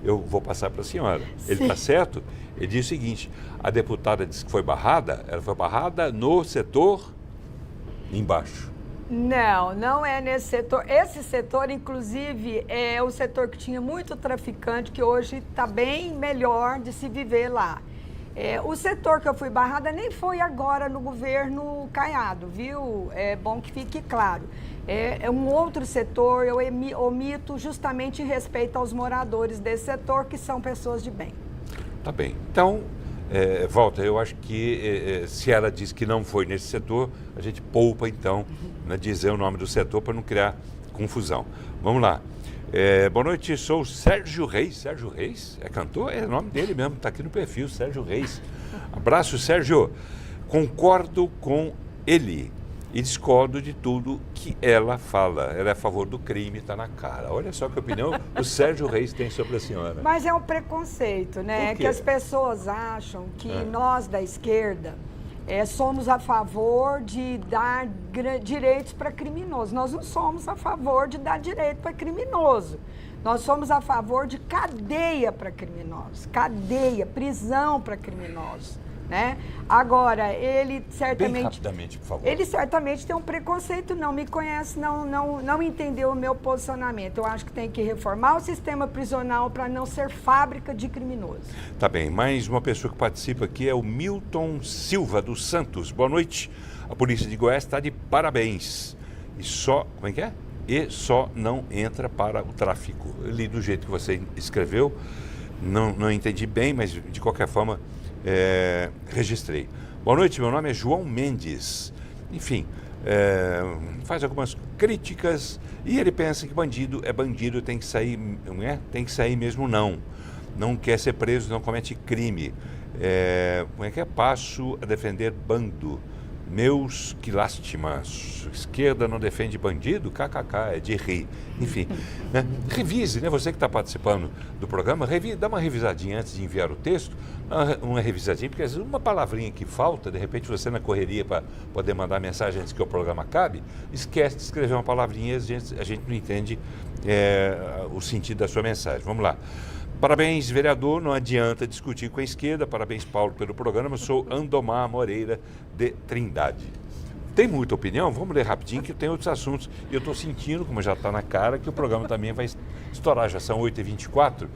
eu vou passar para a senhora. Ele está certo? Ele diz o seguinte: a deputada disse que foi barrada, ela foi barrada no setor embaixo. Não, não é nesse setor. Esse setor, inclusive, é o setor que tinha muito traficante, que hoje está bem melhor de se viver lá. O setor que eu fui barrada nem foi agora no governo Caiado, viu? É bom que fique claro. É um outro setor, eu omito justamente em respeito aos moradores desse setor, que são pessoas de bem. Tá bem. Então, Walter, eu acho que se ela diz que não foi nesse setor, a gente poupa, então, né, dizer o nome do setor para não criar confusão. Vamos lá. Boa noite, sou o Sérgio Reis. Sérgio Reis? É cantor? É o nome dele mesmo, está aqui no perfil, Sérgio Reis. Abraço, Sérgio. Concordo com ele e discordo de tudo que ela fala. Ela é a favor do crime, está na cara. Olha só que opinião o Sérgio Reis tem sobre a senhora. Mas é um preconceito, né? É que as pessoas acham que nós da esquerda somos a favor de dar direitos para criminosos. Nós não somos a favor de dar direito para criminoso. Nós somos a favor de cadeia para criminosos, cadeia, prisão para criminosos, né? Agora, ele certamente... Bem rapidamente, por favor. Ele certamente tem um preconceito, não me conhece, não entendeu o meu posicionamento. Eu acho que tem que reformar o sistema prisional para não ser fábrica de criminosos. Tá bem, mais uma pessoa que participa aqui é o Milton Silva dos Santos. Boa noite. A Polícia de Goiás está de parabéns. Como é que é? E só não entra para o tráfico. Eu li do jeito que você escreveu, não entendi bem, mas de qualquer forma registrei. Boa noite, meu nome é João Mendes. Enfim, faz algumas críticas e ele pensa que bandido é bandido, tem que sair, não é? Tem que sair mesmo não quer ser preso, não comete crime. Como é que é? Passo a defender bando. Meus, que lástima. Esquerda não defende bandido? KKK, é de rir. Enfim, né? Revise, né? Você que está participando do programa, dá uma revisadinha antes de enviar o texto, uma revisadinha, porque às vezes uma palavrinha que falta, de repente você na correria para poder mandar mensagem antes que o programa acabe, esquece de escrever uma palavrinha e a gente não entende o sentido da sua mensagem. Vamos lá. Parabéns, vereador, não adianta discutir com a esquerda. Parabéns, Paulo, pelo programa. Eu sou Andomar Moreira de Trindade. Tem muita opinião? Vamos ler rapidinho que tem outros assuntos. E eu estou sentindo, como já está na cara, que o programa também vai estourar. Já são 8h24.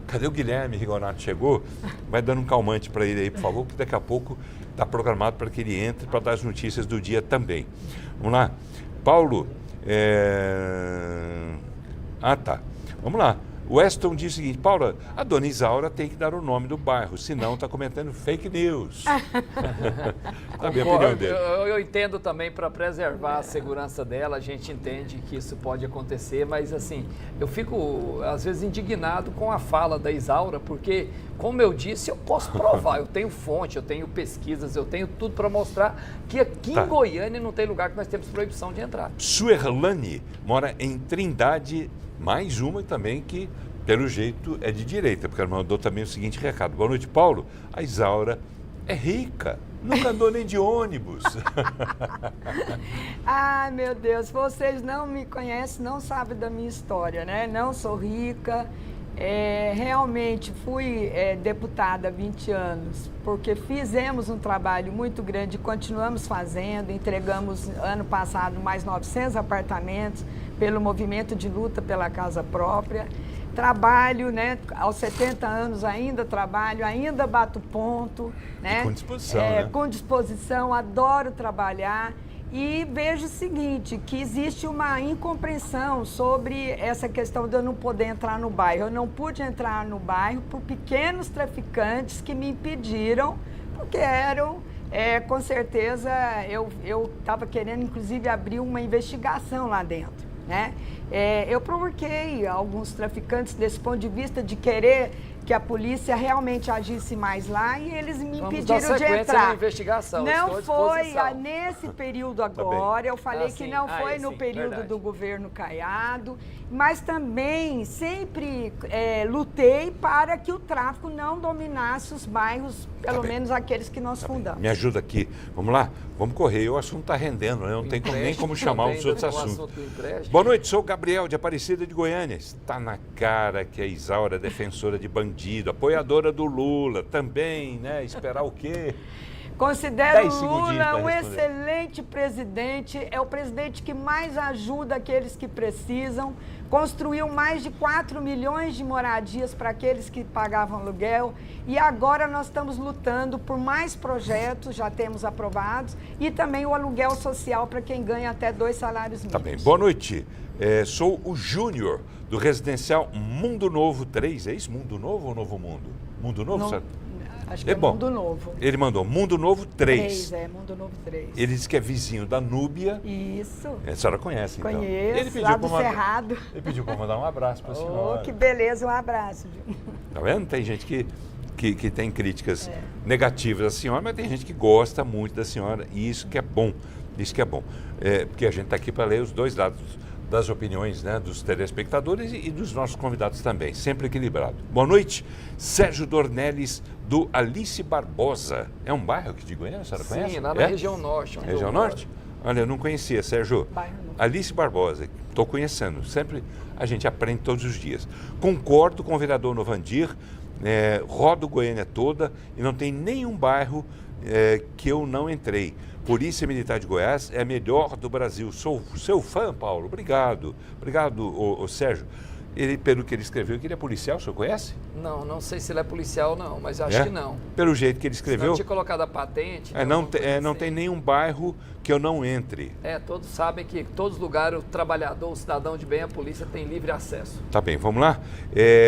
Cadê o Guilherme Rigonato? Chegou? Vai dando um calmante para ele aí, por favor, que daqui a pouco está programado para que ele entre para dar as notícias do dia também. Vamos lá. Paulo, Ah, tá. Vamos lá. O Weston diz o seguinte: Paula, a dona Isaura tem que dar o nome do bairro, senão está cometendo fake news. Sabe a opinião dele? Eu entendo também, para preservar a segurança dela, a gente entende que isso pode acontecer, mas assim, eu fico às vezes indignado com a fala da Isaura, porque, como eu disse, eu posso provar, eu tenho fonte, eu tenho pesquisas, eu tenho tudo para mostrar que aqui em Goiânia não tem lugar que nós temos proibição de entrar. Suerlane mora em Trindade, mais uma também que, pelo jeito, é de direita, porque ela mandou também o seguinte recado: boa noite, Paulo. A Isaura é rica, nunca andou nem de ônibus. Ai, meu Deus, vocês não me conhecem, não sabem da minha história, né? Não sou rica, realmente fui deputada há 20 anos, porque fizemos um trabalho muito grande, continuamos fazendo, entregamos ano passado mais 900 apartamentos pelo movimento de luta pela casa própria. Trabalho, né? Aos 70 anos ainda trabalho, ainda bato ponto, né? E com disposição, né? Com disposição, adoro trabalhar. E vejo o seguinte, que existe uma incompreensão sobre essa questão de eu não poder entrar no bairro. Eu não pude entrar no bairro por pequenos traficantes que me impediram, porque eram, com certeza, eu estava querendo, inclusive, abrir uma investigação lá dentro, né? Eu provoquei alguns traficantes desse ponto de vista de querer que a polícia realmente agisse mais lá e eles me impediram de entrar. Na investigação, não foi nesse período agora, eu falei que não foi no período verdade. Do governo Caiado, mas também sempre lutei para que o tráfico não dominasse os bairros, pelo menos aqueles que nós fundamos. Me ajuda aqui, vamos lá, vamos correr, o assunto está rendendo, né? Não tem nem como chamar os outros assuntos. Boa noite, sou o Gabriel de Aparecida de Goiânia. Está na cara que a Isaura é defensora de bandido, apoiadora do Lula, também, né? Esperar o quê? Considero o Lula um excelente presidente, é o presidente que mais ajuda aqueles que precisam, construiu mais de 4 milhões de moradias para aqueles que pagavam aluguel e agora nós estamos lutando por mais projetos, já temos aprovados, e também o aluguel social para quem ganha até 2 salários mínimos. Tá bem, boa noite, sou o Júnior do Residencial Mundo Novo 3, é isso? Mundo Novo ou Novo Mundo? Mundo Novo, sabe? Acho que é Mundo Novo. Ele mandou Mundo Novo 3. Mundo Novo 3. Ele disse que é vizinho da Núbia. Isso. A senhora conhece, então? Conheço, ele pediu lá do Cerrado. Ele pediu para mandar um abraço para a senhora. Que beleza, um abraço. Tá vendo? Tem gente que tem críticas negativas da senhora, mas tem gente que gosta muito da senhora e isso que é bom. Isso que é bom. Porque a gente está aqui para ler os dois lados das opiniões, né, dos telespectadores e dos nossos convidados também, sempre equilibrado. Boa noite, Sérgio Dornelles, do Alice Barbosa. É um bairro aqui de Goiânia, a senhora conhece? Sim, lá na região norte. Região norte? Olha, eu não conhecia, Sérgio. Alice Barbosa, estou conhecendo, sempre a gente aprende todos os dias. Concordo com o vereador Novandir, rodo Goiânia toda e não tem nenhum bairro que eu não entrei. Polícia Militar de Goiás é a melhor do Brasil. Sou seu fã, Paulo. Obrigado. Obrigado, o Sérgio. Ele, pelo que ele escreveu, que ele é policial, o senhor conhece? Não sei se ele é policial não, mas acho que não. Pelo jeito que ele escreveu... Não tinha colocado a patente. Não tem nenhum bairro que eu não entre. Todos sabem que em todos os lugares o trabalhador, o cidadão de bem, a polícia tem livre acesso. Tá bem, vamos lá.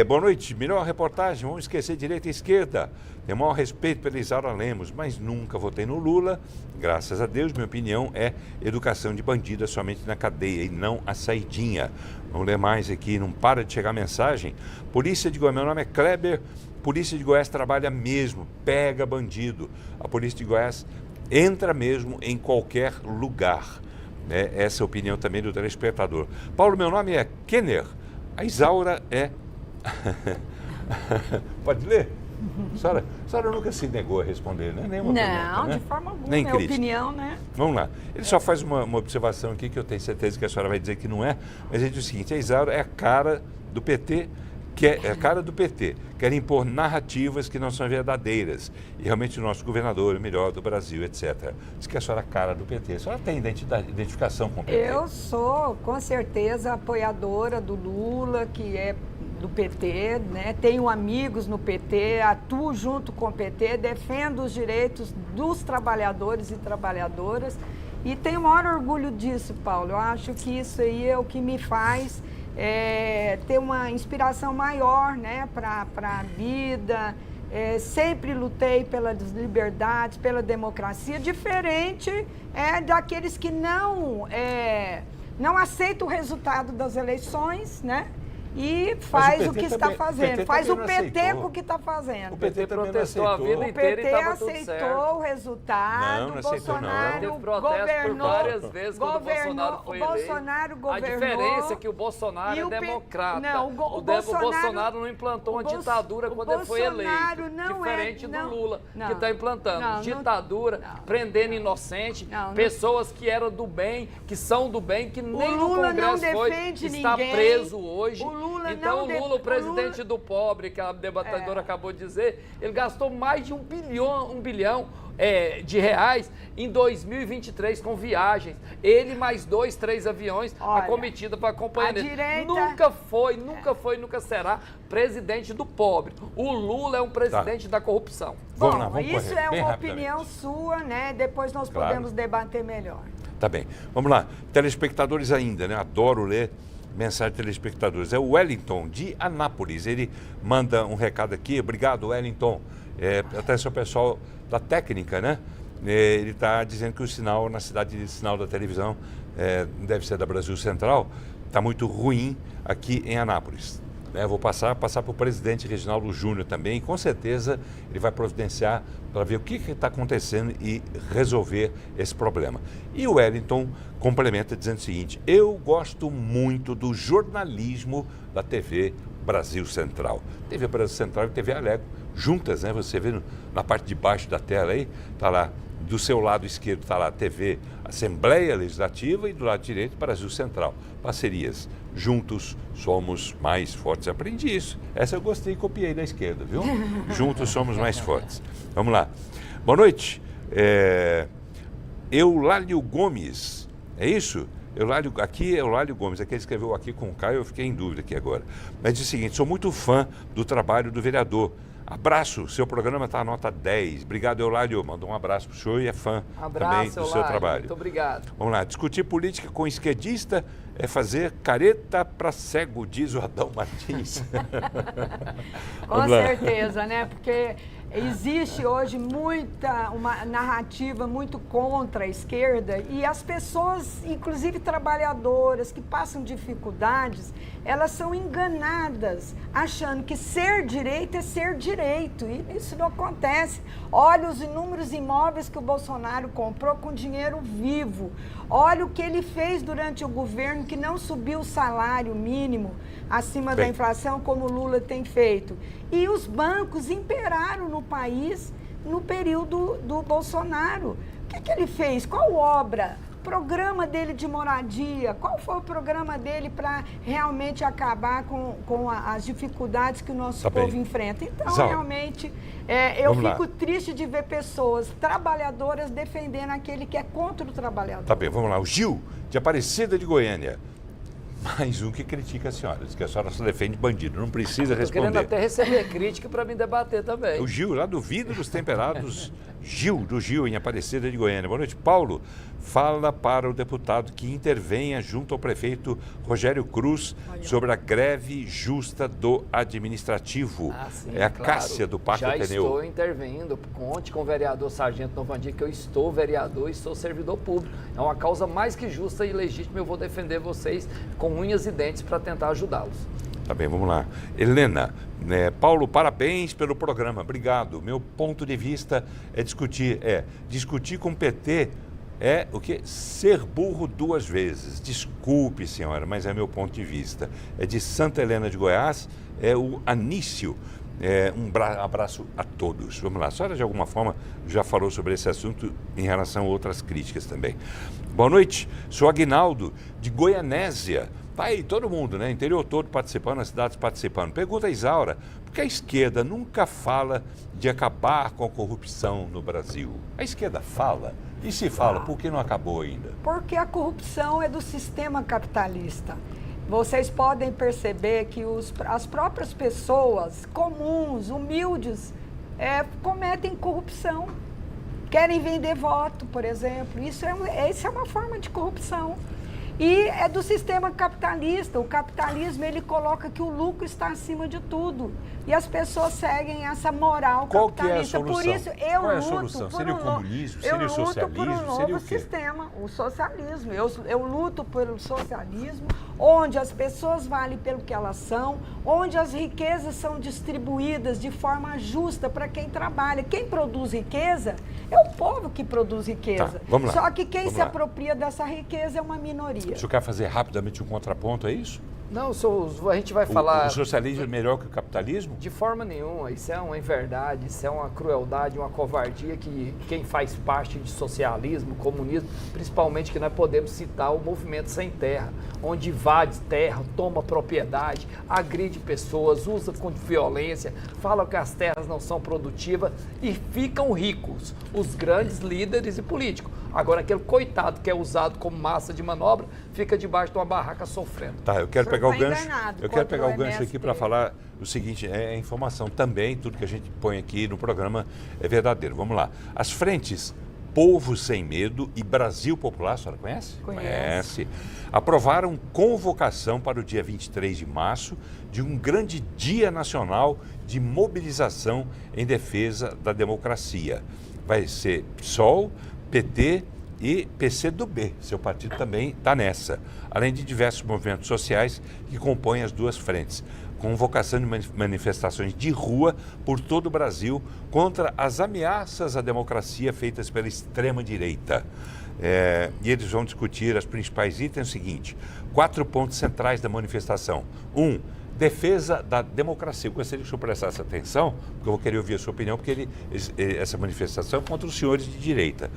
Boa noite, melhor reportagem, vamos esquecer direita e esquerda. Tenho o maior respeito pela Isaura Lemos, mas nunca votei no Lula. Graças a Deus, minha opinião é educação de bandido é somente na cadeia e não a saidinha. Vamos ler mais aqui, não para de chegar mensagem. Polícia de Goiás, meu nome é Kleber. Polícia de Goiás trabalha mesmo, pega bandido. A Polícia de Goiás entra mesmo em qualquer lugar. Essa é a opinião também do telespectador. Paulo, meu nome é Kenner. A Isaura é... Pode ler? A senhora nunca se negou a responder, né? Nenhuma pergunta, né? De forma alguma, nem minha opinião, né? Vamos lá. Ele só faz uma observação aqui que eu tenho certeza que a senhora vai dizer que não é, mas ele diz o seguinte: a Isaura é a cara do PT, é a cara do PT, quer impor narrativas que não são verdadeiras. E realmente o nosso governador é o melhor do Brasil, etc. Diz que a senhora é a cara do PT. A senhora tem identificação com o PT? Eu sou, com certeza, apoiadora do Lula, que é do PT, né? Tenho amigos no PT, atuo junto com o PT, defendo os direitos dos trabalhadores e trabalhadoras e tenho o maior orgulho disso, Paulo. Eu acho que isso aí é o que me faz ter uma inspiração maior, né, para a vida. Sempre lutei pelas liberdades, pela democracia, diferente daqueles que não aceitam o resultado das eleições, né? E faz o que está fazendo, faz o PT com o que está fazendo. O PT protestou a vida inteira e estava tudo certo. O PT aceitou o resultado, não Bolsonaro governou várias vezes quando o Bolsonaro foi eleito. Bolsonaro governou. A diferença é que o Bolsonaro é democrata. Não, o Bolsonaro não implantou uma ditadura quando ele foi eleito. Diferente do Lula, que está implantando ditadura, prendendo inocente, pessoas que eram do bem, que são do bem, que nem no Congresso foi, está preso hoje. Então o Lula, o presidente do pobre, que a debatedora acabou de dizer, ele gastou mais de 1 bilhão de reais em 2023 com viagens. Ele mais 2, 3 aviões, a comitiva para acompanhar ele. Nunca foi, nunca será presidente do pobre. O Lula é um presidente da corrupção. Vamos lá, vamos isso correr, é uma opinião sua, né? Depois nós podemos debater melhor. Tá bem. Vamos lá. Telespectadores ainda, né? Adoro ler mensagem de telespectadores. É o Wellington, de Anápolis. Ele manda um recado aqui. Obrigado, Wellington. Atenção, pessoal da técnica, né? Ele está dizendo que o sinal na cidade de sinal da televisão, deve ser da Brasil Central, está muito ruim aqui em Anápolis. Vou passar para o presidente Reginaldo Júnior também. Com certeza ele vai providenciar para ver o que está acontecendo e resolver esse problema. E o Wellington complementa dizendo o seguinte: eu gosto muito do jornalismo da TV Brasil Central. TV Brasil Central e TV Alego, juntas, né? Você vê na parte de baixo da tela aí, está lá, do seu lado esquerdo está lá a TV Assembleia Legislativa e do lado direito Brasil Central. Parcerias. Juntos somos mais fortes. Aprendi isso. Essa eu gostei e copiei da esquerda, viu? Juntos somos mais fortes. Vamos lá. Boa noite. Eulálio Gomes. É isso? Aqui é Eulálio Gomes. Aqui ele escreveu aqui com o Caio, eu fiquei em dúvida aqui agora. Mas diz o seguinte: sou muito fã do trabalho do vereador. Abraço, seu programa está nota 10. Obrigado, Eulálio. Mandou um abraço para o senhor e é fã também do seu trabalho. Muito obrigado. Vamos lá, discutir política com esquerdista é fazer careta para cego, diz o Adão Martins. Com certeza, né? Porque existe hoje uma narrativa muito contra a esquerda e as pessoas, inclusive trabalhadoras, que passam dificuldades, elas são enganadas, achando que ser direito é ser direito. E isso não acontece. Olha os inúmeros imóveis que o Bolsonaro comprou com dinheiro vivo. Olha o que ele fez durante o governo, que não subiu o salário mínimo acima da inflação, como o Lula tem feito. E os bancos imperaram no país no período do Bolsonaro. O que ele fez? Qual obra? Programa dele de moradia? Qual foi o programa dele para realmente acabar com as dificuldades que o nosso povo enfrenta? Então, realmente, eu fico triste de ver pessoas trabalhadoras defendendo aquele que é contra o trabalhador. Tá bem, vamos lá. O Gil, de Aparecida de Goiânia. Mais um que critica a senhora, diz que a senhora só defende bandido, não precisa responder. Estou querendo até receber crítica para me debater também. O Gil, lá do Vidros Temperados, Gil, em Aparecida de Goiânia. Boa noite, Paulo. Fala para o deputado que intervenha junto ao prefeito Rogério Cruz sobre a greve justa do administrativo. Sim, a Cássia do Parque Pneu. Já estou intervindo. Conte com o vereador Sargento Novandir que eu estou vereador e sou servidor público. É uma causa mais que justa e legítima. Eu vou defender vocês com unhas e dentes para tentar ajudá-los. Tá bem, vamos lá. Helena, Paulo, parabéns pelo programa. Obrigado. Meu ponto de vista é discutir com o PT é o quê? Ser burro 2 vezes. Desculpe, senhora, mas é meu ponto de vista. É de Santa Helena de Goiás, é o Anício. Um abraço a todos. Vamos lá. A senhora, de alguma forma, já falou sobre esse assunto em relação a outras críticas também. Boa noite. Sou Aguinaldo, de Goianésia. Tá aí todo mundo, né? Interior todo participando, as cidades participando. Pergunta a Isaura, por que a esquerda nunca fala de acabar com a corrupção no Brasil? A esquerda fala? E se fala, por que não acabou ainda? Porque a corrupção é do sistema capitalista. Vocês podem perceber que as próprias pessoas comuns, humildes, cometem corrupção. Querem vender voto, por exemplo. Isso é uma forma de corrupção. E é do sistema capitalista. O capitalismo, ele coloca que o lucro está acima de tudo. E as pessoas seguem essa moral Qual que é a capitalista. solução? Por isso, Qual é a luto solução? por Seria o um comunismo? eu Seria o luto por socialismo? um Seria novo o quê? sistema, o socialismo. Eu luto pelo socialismo, onde as pessoas valem pelo que elas são, onde as riquezas são distribuídas de forma justa para quem trabalha. Quem produz riqueza é o povo que produz riqueza. Tá, vamos lá. Só que quem Vamos se lá. apropria dessa riqueza é uma minoria. O senhor quer fazer rapidamente um contraponto, é isso? Não, a gente vai falar... O socialismo é melhor que o capitalismo? De forma nenhuma, isso é uma inverdade, isso é uma crueldade, uma covardia que quem faz parte de socialismo, comunismo, principalmente que nós podemos citar o movimento sem terra, onde invade terra, toma propriedade, agride pessoas, usa com violência, fala que as terras não são produtivas e ficam ricos, os grandes líderes e políticos. Agora, aquele coitado que é usado como massa de manobra, fica debaixo de uma barraca sofrendo. Tá, eu quero pegar o gancho. enganado Eu quero contra pegar o o gancho aqui MST. para falar o seguinte, é informação também, tudo que a gente põe aqui no programa é verdadeiro. Vamos lá. As frentes Povo Sem Medo e Brasil Popular, a senhora conhece? Conhece. Aprovaram convocação para o dia 23 de março de um grande dia nacional de mobilização em defesa da democracia. Vai ser PSOL, PT e PCdoB, seu partido também está nessa, além de diversos movimentos sociais que compõem as duas frentes. Convocação de manifestações de rua por todo o Brasil contra as ameaças à democracia feitas pela extrema-direita. E eles vão discutir as principais itens, o seguinte, 4 pontos centrais da manifestação. 1, defesa da democracia. Eu gostaria que o senhor prestasse atenção, porque eu vou querer ouvir a sua opinião, porque essa manifestação é contra os senhores de direita.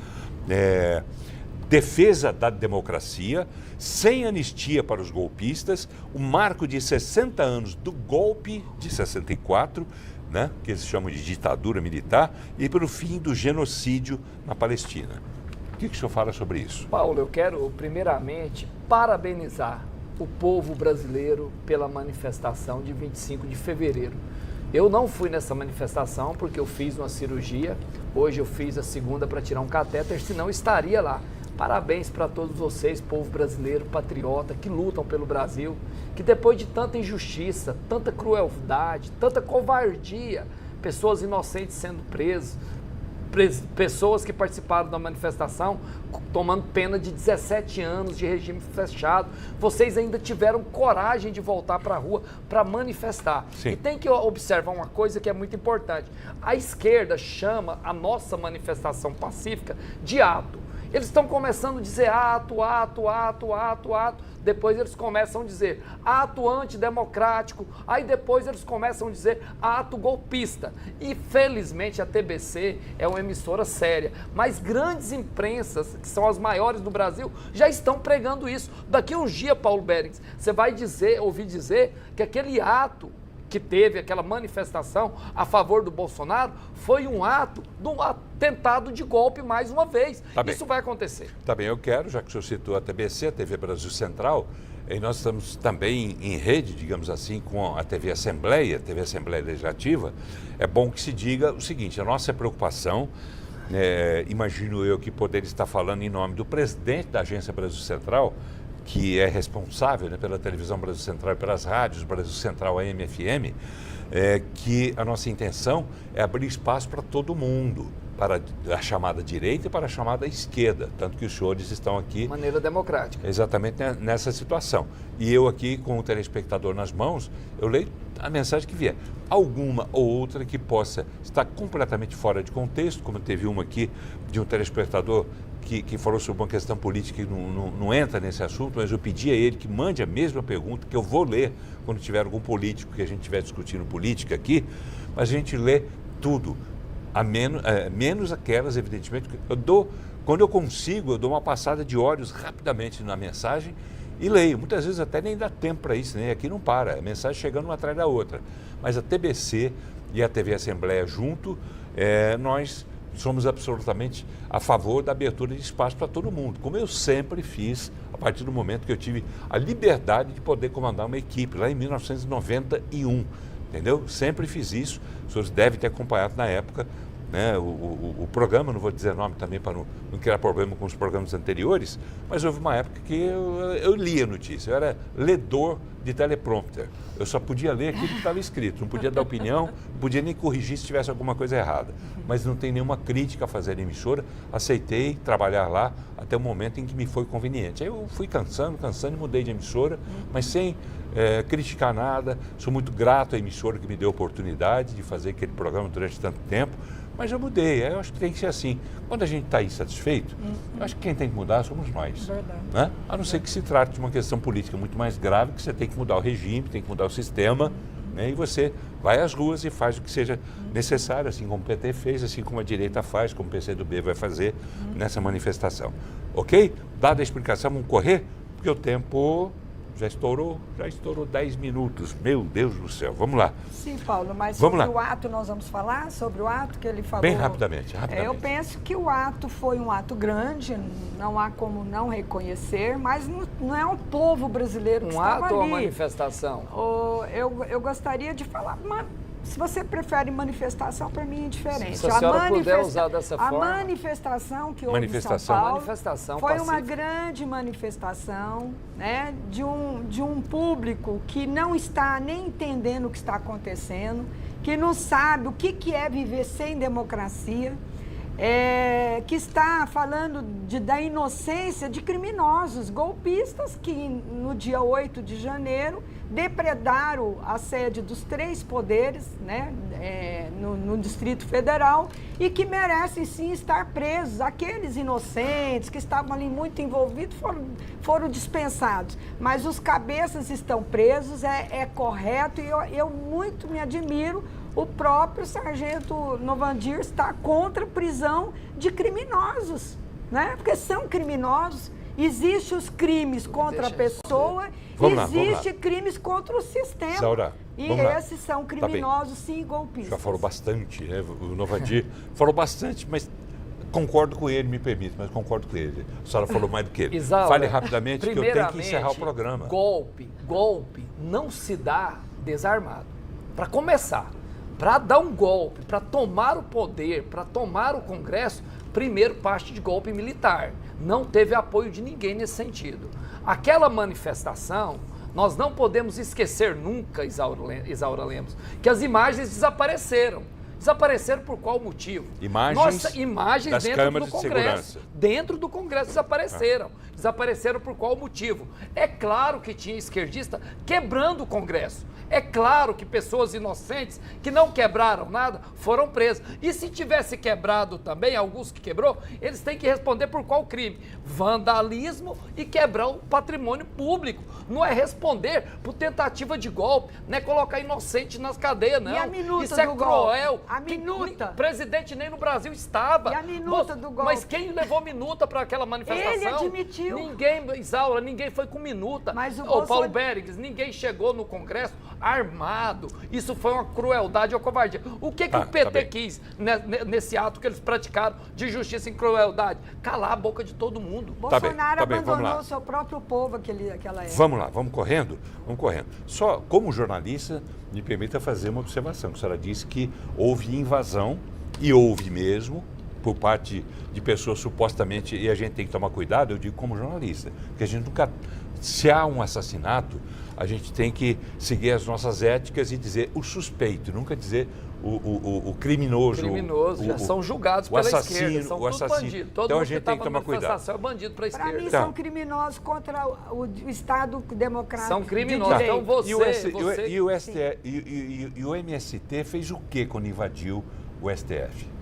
Defesa da democracia, sem anistia para os golpistas, o marco de 60 anos do golpe de 64, né, que eles chamam de ditadura militar, e pelo fim do genocídio na Palestina. O que o senhor fala sobre isso? Paulo, eu quero primeiramente parabenizar o povo brasileiro pela manifestação de 25 de fevereiro. Eu não fui nessa manifestação porque eu fiz uma cirurgia, hoje eu fiz a segunda para tirar um catéter, senão estaria lá. Parabéns para todos vocês, povo brasileiro, patriota, que lutam pelo Brasil, que depois de tanta injustiça, tanta crueldade, tanta covardia, pessoas inocentes sendo presas, pessoas que participaram da manifestação tomando pena de 17 anos de regime fechado, vocês ainda tiveram coragem de voltar para a rua para manifestar. Sim. E tem que observar uma coisa que é muito importante. A esquerda chama a nossa manifestação pacífica de ato. Eles estão começando a dizer ato, ato, ato, ato, ato. Depois eles começam a dizer ato antidemocrático. Aí depois eles começam a dizer ato golpista. E felizmente a TBC é uma emissora séria. Mas grandes imprensas, que são as maiores do Brasil, já estão pregando isso. Daqui a uns dias, Paulo Berings, você vai ouvir dizer que aquele ato que teve, aquela manifestação a favor do Bolsonaro, foi um ato de um atentado de golpe mais uma vez. Tá bem. Isso vai acontecer. Tá bem, eu quero, já que o senhor citou a TBC, a TV Brasil Central, e nós estamos também em rede, digamos assim, com a TV Assembleia, a TV Assembleia Legislativa, é bom que se diga o seguinte, a nossa preocupação, imagino eu que poder estar falando em nome do presidente da Agência Brasil Central, que é responsável, né, pela televisão Brasil Central e pelas rádios Brasil Central AM e FM, que a nossa intenção é abrir espaço para todo mundo, para a chamada direita e para a chamada esquerda, tanto que os senhores estão aqui... De maneira democrática. Exatamente nessa situação. E eu aqui, com o telespectador nas mãos, eu leio a mensagem que vier. Alguma ou outra que possa estar completamente fora de contexto, como teve uma aqui de um telespectador que falou sobre uma questão política e não entra nesse assunto, mas eu pedi a ele que mande a mesma pergunta, que eu vou ler quando tiver algum político, que a gente estiver discutindo política aqui, mas a gente lê tudo, menos aquelas, evidentemente, quando eu consigo, eu dou uma passada de olhos rapidamente na mensagem e leio. Muitas vezes até nem dá tempo para isso, né? Aqui não para, a mensagem chegando uma atrás da outra. Mas a TBC e a TV Assembleia junto, nós somos absolutamente a favor da abertura de espaço para todo mundo, como eu sempre fiz a partir do momento que eu tive a liberdade de poder comandar uma equipe, lá em 1991, entendeu? Sempre fiz isso, os senhores devem ter acompanhado na época né, o programa, não vou dizer nome também para não criar problema com os programas anteriores, mas houve uma época que eu lia notícia, eu era ledor de teleprompter. Eu só podia ler aquilo que estava escrito, não podia dar opinião, não podia nem corrigir se tivesse alguma coisa errada. Mas não tem nenhuma crítica a fazer à emissora, aceitei trabalhar lá até o momento em que me foi conveniente. Aí eu fui cansando e mudei de emissora, mas sem criticar nada. Sou muito grato à emissora que me deu a oportunidade de fazer aquele programa durante tanto tempo, mas eu mudei. Eu acho que tem que ser assim. Quando a gente está insatisfeito, eu acho que quem tem que mudar somos nós. Verdade. Né? A não ser que se trate de uma questão política muito mais grave, que você tem que mudar o regime, tem que mudar o sistema, né? E você vai às ruas e faz o que seja necessário, assim como o PT fez, assim como a direita faz, como o PCdoB vai fazer nessa manifestação. Ok? Dada a explicação, vamos correr, porque o tempo já estourou 10 minutos. Meu Deus do céu, vamos lá. Sim, Paulo, mas Vamos sobre lá. o ato nós vamos falar, sobre o ato que ele falou. Bem rapidamente. Eu penso que o ato foi um ato grande, não há como não reconhecer, mas não é o povo brasileiro que estava ali. Um ato ou uma manifestação? Eu gostaria de falar, se você prefere manifestação, para mim é indiferente. Se a senhora puder usar dessa forma. A manifestação que houve em São Paulo foi pacífica. uma grande manifestação, né, de um público que não está nem entendendo o que está acontecendo, que não sabe o que é viver sem democracia, que está falando da inocência de criminosos, golpistas que no dia 8 de janeiro depredaram a sede dos 3 poderes, né, no Distrito Federal, e que merecem sim estar presos. Aqueles inocentes que estavam ali muito envolvidos foram dispensados, mas os cabeças estão presos, é correto, e eu muito me admiro. O próprio sargento Novandir está contra a prisão de criminosos, né? Porque são criminosos. Existem os crimes contra a pessoa, existem crimes contra o sistema. Isaura, e esses são criminosos, sim, golpistas. Já falou bastante, né? O Novandir falou bastante, mas concordo com ele, me permite, mas concordo com ele. A senhora falou mais do que ele. Isaura, fale rapidamente, que eu tenho que encerrar o programa. Golpe não se dá desarmado. Para começar, para dar um golpe, para tomar o poder, para tomar o Congresso, primeiro parte de golpe militar. Não teve apoio de ninguém nesse sentido. Aquela manifestação, nós não podemos esquecer nunca, Isaura Lemos, que as imagens desapareceram. Desapareceram por qual motivo? Imagens das dentro câmeras do de Congresso. segurança. Dentro do Congresso desapareceram. Desapareceram por qual motivo? É claro que tinha esquerdista quebrando o Congresso. É claro que pessoas inocentes que não quebraram nada foram presas. E se tivesse quebrado também, alguns que quebrou, eles têm que responder por qual crime? Vandalismo e quebrar o patrimônio público. Não é responder por tentativa de golpe, não é colocar inocente nas cadeias, não. E a minuta Isso é do cruel. Golpe? A minuta. O presidente nem no Brasil estava. E a minuta do golpe? Mas quem levou minuta para aquela manifestação? Ele admitiu. Ninguém, Isaura, ninguém foi com minuta. Mas o Paulo Bérigues, ninguém chegou no Congresso armado. Isso foi uma crueldade ou covardia. O que o PT quis nesse ato que eles praticaram de justiça e crueldade? Calar a boca de todo mundo. Bolsonaro abandonou o seu próprio povo aquela época. Vamos lá, vamos correndo? Vamos correndo. Só como jornalista, me permita fazer uma observação. A senhora disse que houve invasão, e houve mesmo, por parte de pessoas supostamente, e a gente tem que tomar cuidado, eu digo como jornalista, porque a gente nunca, se há um assassinato, a gente tem que seguir as nossas éticas e dizer o suspeito, nunca dizer o criminoso. Já são julgados pela esquerda, são todos bandidos. Todo então mundo a gente tem que tomar cuidado. É bandido para a esquerda. Para mim são criminosos contra o Estado democrático. São criminosos. Então E o MST fez o que quando invadiu o STF?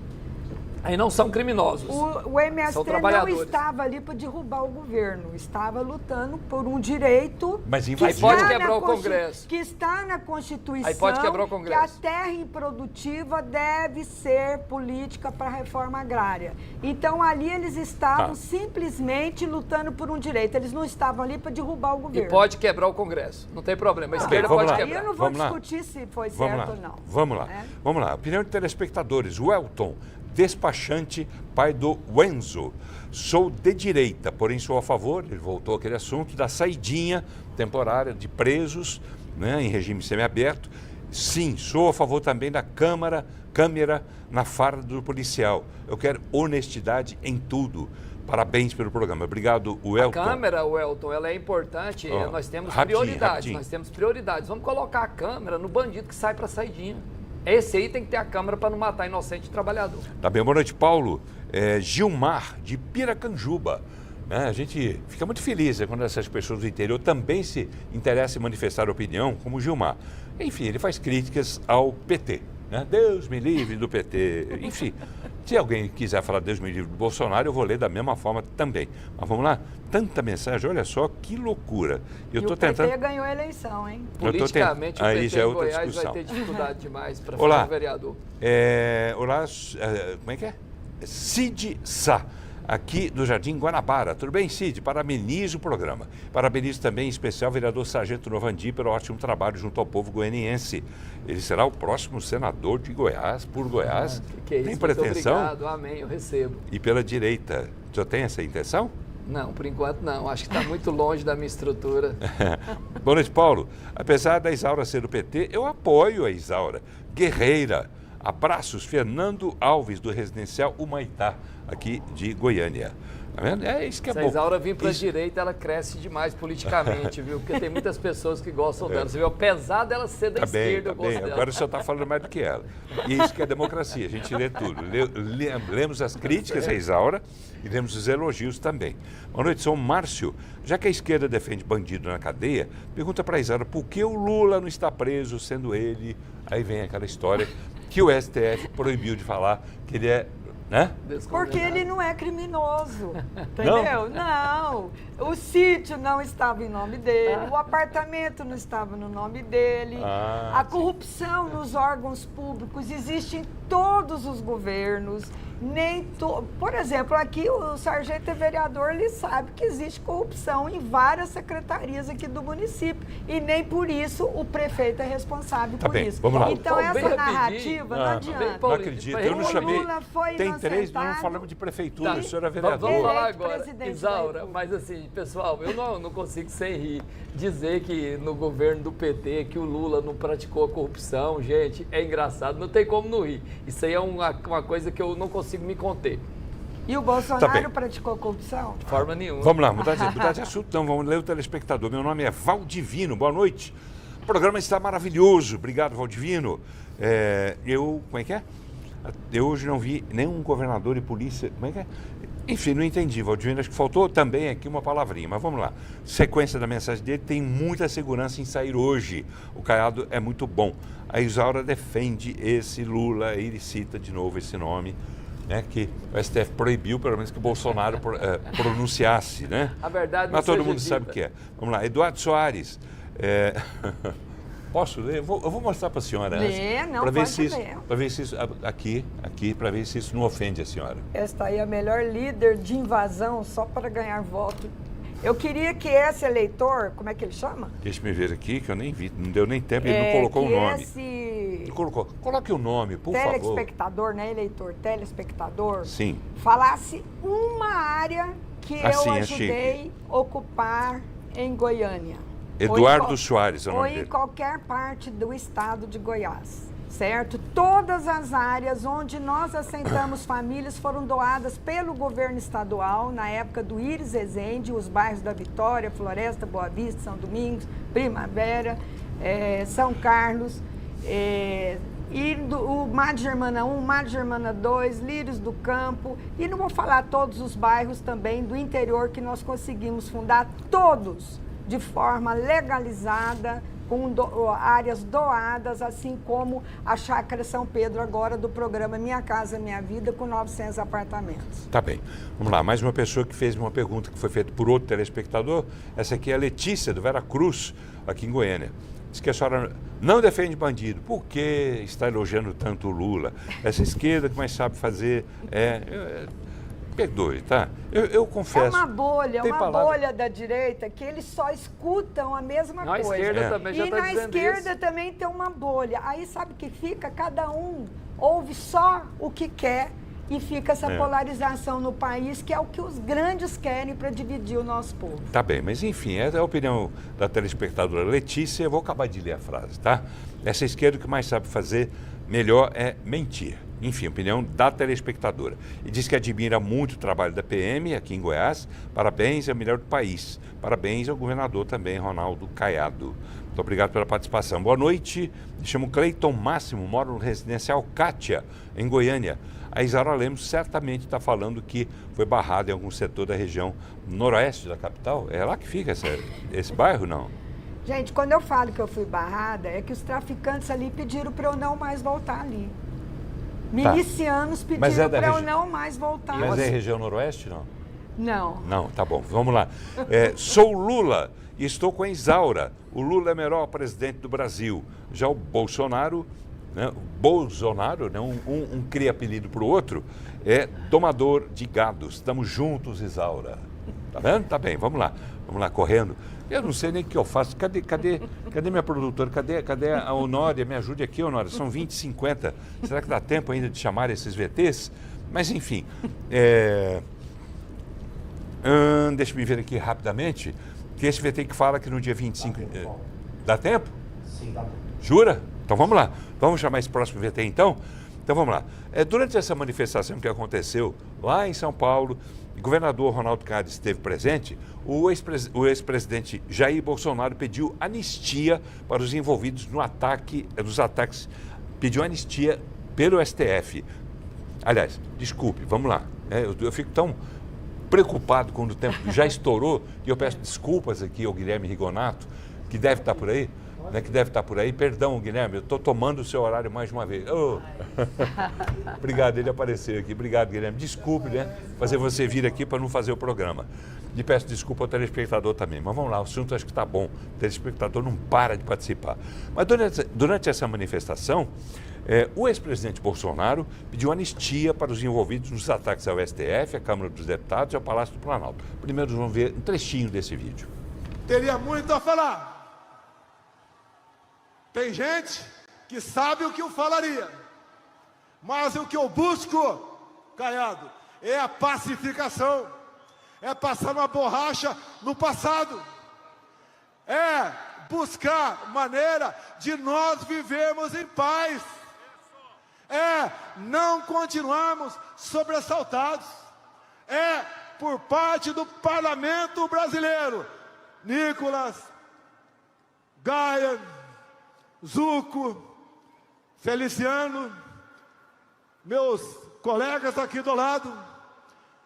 Aí não são criminosos. O MST não estava ali para derrubar o governo, estava lutando por um direito aí pode quebrar o Congresso. Que está na Constituição, aí pode quebrar o Congresso. Que a terra improdutiva deve ser política para a reforma agrária. Então ali eles estavam simplesmente lutando por um direito, eles não estavam ali para derrubar o governo. E pode quebrar o Congresso, não tem problema, a esquerda pode quebrar. Aí eu não vou discutir se foi certo ou não. Vamos lá, vamos lá. Opinião de telespectadores, o Elton, despachante, pai do Wenzo. Sou de direita, porém sou a favor, ele voltou àquele assunto, da saidinha temporária de presos, né, em regime semiaberto, Sim, sou a favor também da câmera na farda do policial. Eu quero honestidade em tudo. Parabéns pelo programa. Obrigado, Welton. A câmera, Welton, ela é importante. Nós temos prioridades. Nós temos prioridades. Vamos colocar a câmera no bandido que sai para a saidinha. Esse aí tem que ter a câmera para não matar inocente trabalhador. Tá bem, boa noite, Paulo. Gilmar, de Piracanjuba. A gente fica muito feliz quando essas pessoas do interior também se interessam em manifestar opinião, como o Gilmar. Enfim, ele faz críticas ao PT. Deus me livre do PT. Enfim, se alguém quiser falar Deus me livre do Bolsonaro, eu vou ler da mesma forma também. Mas vamos lá, tanta mensagem, olha só que loucura. O PT ganhou a eleição, hein? Politicamente, o PT aí já é outra Goiás discussão. vai ter dificuldade demais para falar do vereador. Olá, como é que é? Cid Sá, aqui do Jardim Guanabara. Tudo bem, Cid? Parabenizo o programa. Parabenizo também, em especial, o vereador Sargento Novandi pelo ótimo trabalho junto ao povo goianiense. Ele será o próximo senador de Goiás, por Goiás. Que é isso? Tem pretensão? Muito obrigado, amém, eu recebo. E pela direita, já tem essa intenção? Não, por enquanto não. Acho que está muito longe da minha estrutura. Boa noite, Paulo. Apesar da Isaura ser do PT, eu apoio a Isaura. Guerreira. Abraços, Fernando Alves, do Residencial Humaitá, aqui de Goiânia. Tá vendo? É isso que é bom. Se a Isaura vir para a direita, ela cresce demais politicamente, viu? Porque tem muitas pessoas que gostam dela. Você viu? Apesar dela ser da esquerda, eu gosto dela. Agora o senhor está falando mais do que ela. E isso que é democracia, a gente lê tudo. Lemos as críticas a Isaura e lemos os elogios também. Boa noite, sou o Márcio. Já que a esquerda defende bandido na cadeia, pergunta para a Isaura por que o Lula não está preso, sendo ele... Aí vem aquela história que o STF proibiu de falar que ele é... Porque ele não é criminoso, entendeu? Não. O sítio não estava em nome dele, o apartamento não estava no nome dele, a corrupção nos órgãos públicos existe em todos os governos. Por exemplo, aqui o sargento é vereador, ele sabe que existe corrupção em várias secretarias aqui do município e nem por isso o prefeito é responsável por isso. Vamos lá. Então essa narrativa não adianta. Não acredito, eu não chamei. Tem três, não falamos de prefeitura, o senhor é vereador. Vamos falar agora, Isaura, mas assim, pessoal, eu não consigo sem rir dizer que no governo do PT que o Lula não praticou a corrupção, gente, é engraçado, não tem como não rir. Isso aí é uma coisa que eu não consigo me conter. E o Bolsonaro praticou corrupção? De forma nenhuma. Vamos lá, mudar de assunto, então, vamos ler o telespectador. Meu nome é Valdivino, boa noite. O programa está maravilhoso, obrigado, Valdivino. Como é que é? Eu hoje não vi nenhum governador e polícia, como é que é? Enfim, não entendi, Valdivino, acho que faltou também aqui uma palavrinha, mas vamos lá. Sequência da mensagem dele, tem muita segurança em sair hoje. O Caiado é muito bom. A Isaura defende esse Lula, ele cita de novo esse nome, que o STF proibiu, pelo menos que o Bolsonaro pronunciasse, né? A verdade mas todo mundo sabe o que é. Vamos lá, Eduardo Soares. Posso ler? Eu vou mostrar para a senhora. Para ver se isso aqui, para ver se isso não ofende a senhora. Esta aí é a melhor líder de invasão só para ganhar voto. Eu queria que esse eleitor, como é que ele chama? Deixa-me ver aqui, que eu nem vi, não deu nem tempo, ele não colocou o nome. Não colocou. Coloque o nome, por favor. Telespectador, né, eleitor? Telespectador. Sim. Falasse uma área que eu ajudei a ocupar em Goiânia. Eduardo Soares é o nome dele. Ou em qualquer parte do estado de Goiás, certo? Todas as áreas onde nós assentamos famílias foram doadas pelo governo estadual, na época do Íris Rezende, os bairros da Vitória, Floresta, Boa Vista, São Domingos, Primavera, São Carlos, e o Madre Germana 1, Madre Germana 2, Lírios do Campo, e não vou falar todos os bairros também do interior que nós conseguimos fundar, todos de forma legalizada, com áreas doadas, assim como a Chácara São Pedro agora do programa Minha Casa Minha Vida, com 900 apartamentos. Tá bem. Vamos lá, mais uma pessoa que fez uma pergunta que foi feita por outro telespectador. Essa aqui é a Letícia, do Vera Cruz, aqui em Goiânia. Diz que a senhora não defende bandido. Por que está elogiando tanto o Lula? Essa esquerda que mais sabe fazer perdoe, tá? Eu confesso. É uma bolha da direita que eles só escutam a mesma coisa. Na esquerda também já está dizendo isso. E na esquerda também tem uma bolha. Aí sabe o que fica? Cada um ouve só o que quer e fica essa polarização no país, que é o que os grandes querem para dividir o nosso povo. Tá bem, mas enfim, essa é a opinião da telespectadora Letícia. Eu vou acabar de ler a frase, tá? Essa esquerda, o que mais sabe fazer melhor é mentir. Enfim, opinião da telespectadora. E diz que admira muito o trabalho da PM aqui em Goiás. Parabéns, é o melhor do país. Parabéns ao governador também, Ronaldo Caiado. Muito obrigado pela participação. Boa noite, me chamo Cleiton Máximo, moro no residencial Kátia, em Goiânia. A Isaura Lemos certamente está falando que foi barrado em algum setor da região noroeste da capital. É lá que fica esse bairro, não? Gente, quando eu falo que eu fui barrada, é que os traficantes ali pediram para eu não mais voltar ali. Milicianos pediram para eu não mais voltar. Mas é região noroeste, não? Não. Não, tá bom, vamos lá. Sou Lula e estou com a Isaura. O Lula é o melhor presidente do Brasil. Já o Bolsonaro, né, um cria apelido para o outro, é domador de gados. Estamos juntos, Isaura. Tá vendo? Tá bem, vamos lá, correndo. Eu não sei nem o que eu faço. Cadê minha produtora? Cadê a Honória? Me ajude aqui, Honória. São 20h50. Será que dá tempo ainda de chamar esses VTs? Mas, enfim. Deixa eu me ver aqui rapidamente. Que esse VT que fala que no dia 25... Dá tempo? Sim, dá tempo. Jura? Então vamos lá. Vamos chamar esse próximo VT então? Então vamos lá. Durante essa manifestação que aconteceu lá em São Paulo, o governador Ronaldo Caiado esteve presente, o ex-presidente Jair Bolsonaro pediu anistia para os envolvidos nos ataques, pediu anistia pelo STF. Aliás, desculpe, vamos lá. Eu fico tão preocupado quando o tempo já estourou e eu peço desculpas aqui ao Guilherme Rigonato, que deve estar por aí. Perdão, Guilherme, eu estou tomando o seu horário mais uma vez. Obrigado, ele apareceu aqui. Obrigado, Guilherme. Desculpe, né? Fazer você vir aqui para não fazer o programa. E peço desculpa ao telespectador também. Mas vamos lá, o assunto acho que está bom. O telespectador não para de participar. Mas durante essa manifestação, o ex-presidente Bolsonaro pediu anistia para os envolvidos nos ataques ao STF, à Câmara dos Deputados e ao Palácio do Planalto. Primeiro vamos ver um trechinho desse vídeo. Teria muito a falar. Tem gente que sabe o que eu falaria, mas o que eu busco, Caiado, é a pacificação, é passar uma borracha no passado, é buscar maneira de nós vivermos em paz, é não continuarmos sobressaltados, é por parte do Parlamento brasileiro, Nicolas, Gaia, Zuco, Feliciano, meus colegas aqui do lado,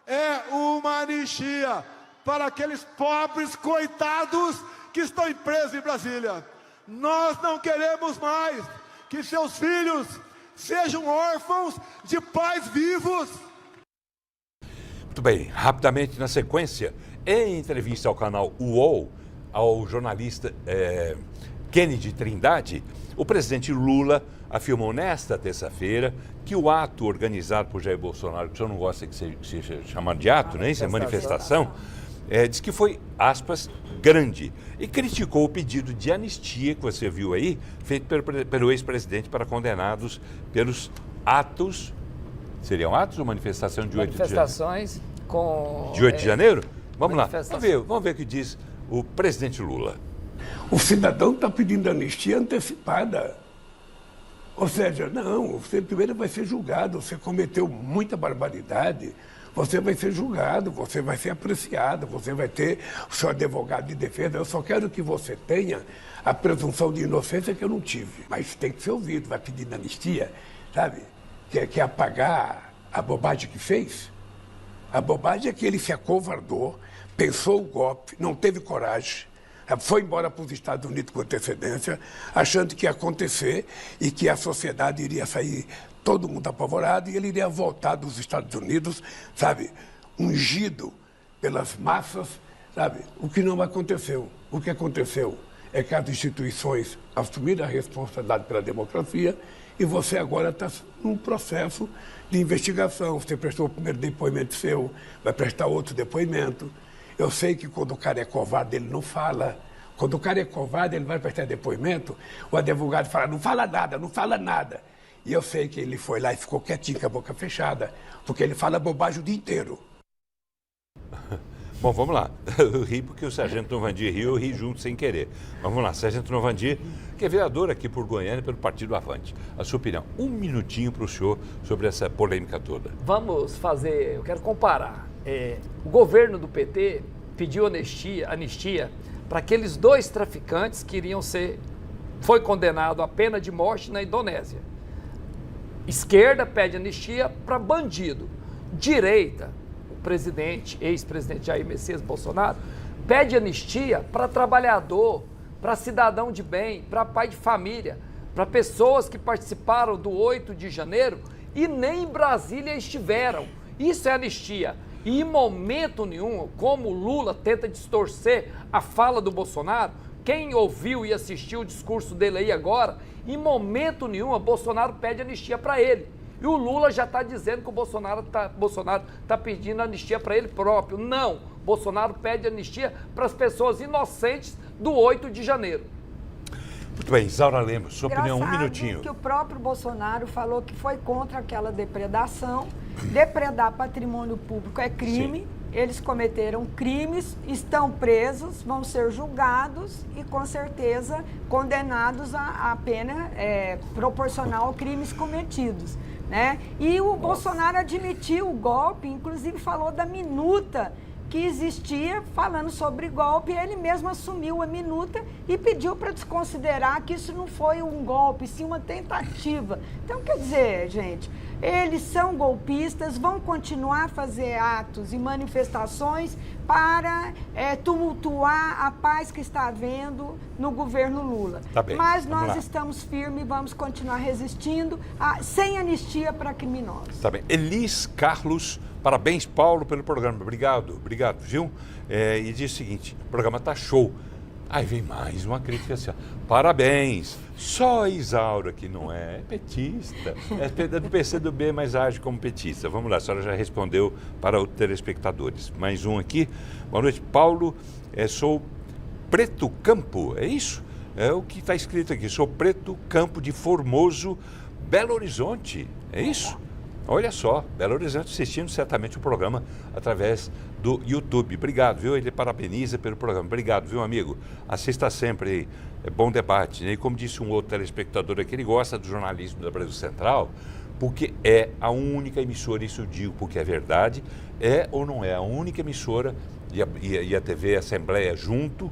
é uma anistia para aqueles pobres coitados que estão presos em Brasília. Nós não queremos mais que seus filhos sejam órfãos de pais vivos. Muito bem, rapidamente na sequência, em entrevista ao canal UOL, ao jornalista Kennedy Trindade, o presidente Lula afirmou nesta terça-feira que o ato organizado por Jair Bolsonaro, que o senhor não gosta que seja chamado de ato, né? Isso é manifestação, diz que foi, aspas, grande, e criticou o pedido de anistia que você viu aí, feito pelo ex-presidente para condenados pelos atos, seriam atos ou manifestação de 8 de janeiro? Manifestações com... De 8 de janeiro? Vamos lá, vamos ver o que diz o presidente Lula. O cidadão está pedindo anistia antecipada. Ou seja, não, você primeiro vai ser julgado, você cometeu muita barbaridade, você vai ser julgado, você vai ser apreciado, você vai ter o seu advogado de defesa. Eu só quero que você tenha a presunção de inocência que eu não tive. Mas tem que ser ouvido, vai pedir anistia, sabe? Quer apagar a bobagem que fez? A bobagem é que ele se acovardou, pensou o golpe, não teve coragem, foi embora para os Estados Unidos com antecedência, achando que ia acontecer e que a sociedade iria sair, todo mundo apavorado, e ele iria voltar dos Estados Unidos, sabe, ungido pelas massas, sabe? O que não aconteceu. O que aconteceu é que as instituições assumiram a responsabilidade pela democracia e você agora está num processo de investigação. Você prestou o primeiro depoimento seu, vai prestar outro depoimento. Eu sei que quando o cara é covarde, ele não fala. Quando o cara é covarde, ele vai prestar depoimento, o advogado fala, não fala nada, não fala nada. E eu sei que ele foi lá e ficou quietinho com a boca fechada, porque ele fala bobagem o dia inteiro. Bom, vamos lá. Eu ri porque o Sargento Novandir riu, eu ri junto sem querer. Mas vamos lá, Sargento Novandir, que é vereador aqui por Goiânia pelo Partido Avante. A sua opinião, um minutinho para o senhor sobre essa polêmica toda. Vamos fazer, eu quero comparar. O governo do PT pediu anistia para aqueles 2 traficantes que foi condenado à pena de morte na Indonésia. Esquerda pede anistia para bandido. Direita, presidente, ex-presidente Jair Messias Bolsonaro, pede anistia para trabalhador, para cidadão de bem, para pai de família, para pessoas que participaram do 8 de janeiro e nem em Brasília estiveram. Isso é anistia. E em momento nenhum, como o Lula tenta distorcer a fala do Bolsonaro, quem ouviu e assistiu o discurso dele aí agora, em momento nenhum, Bolsonaro pede anistia para ele. E o Lula já está dizendo que o Bolsonaro está pedindo anistia para ele próprio. Não, Bolsonaro pede anistia para as pessoas inocentes do 8 de janeiro. Muito bem, Isaura Lemos, sua opinião, um minutinho. Que o próprio Bolsonaro falou que foi contra aquela depredação. Depredar patrimônio público é crime. Sim. Eles cometeram crimes, estão presos, vão ser julgados e, com certeza, condenados a pena proporcional a crimes cometidos. Né? E o Bolsonaro admitiu o golpe, inclusive falou da minuta que existia falando sobre golpe, ele mesmo assumiu a minuta e pediu para desconsiderar que isso não foi um golpe, sim uma tentativa. Então, quer dizer, gente, eles são golpistas, vão continuar a fazer atos e manifestações para tumultuar a paz que está havendo no governo Lula. Tá bem, mas nós estamos firmes e vamos continuar resistindo sem anistia para criminosos. Tá bem. Elis Carlos, parabéns, Paulo, pelo programa. Obrigado, viu? E diz o seguinte, o programa tá show. Aí vem mais uma crítica assim, ó. Parabéns, só a Isaura que não é petista, é do PCdoB, mas age como petista. Vamos lá, a senhora já respondeu para os telespectadores. Mais um aqui. Boa noite, Paulo. Sou Preto Campo, é isso? É o que está escrito aqui. Sou Preto Campo de Formoso, Belo Horizonte, é isso? Olha só, Belo Horizonte assistindo certamente o programa através do YouTube. Obrigado, viu? Ele parabeniza pelo programa. Obrigado, viu, amigo? Assista sempre, é bom debate, né? E como disse um outro telespectador aqui, ele gosta do jornalismo da Brasil Central, porque é a única emissora, isso eu digo porque é verdade, é ou não é a única emissora, e a TV Assembleia junto,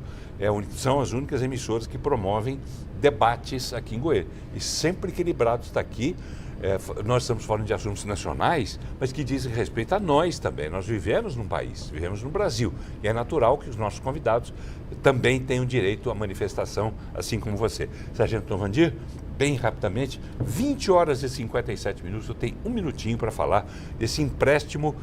são as únicas emissoras que promovem debates aqui em Goiânia. E sempre equilibrado está aqui. Nós estamos falando de assuntos nacionais, mas que dizem respeito a nós também. Nós vivemos num país, vivemos no Brasil. E é natural que os nossos convidados também tenham direito à manifestação, assim como você. Sargento Novandir, bem rapidamente, 20 horas e 57 minutos, eu tenho um minutinho para falar desse empréstimo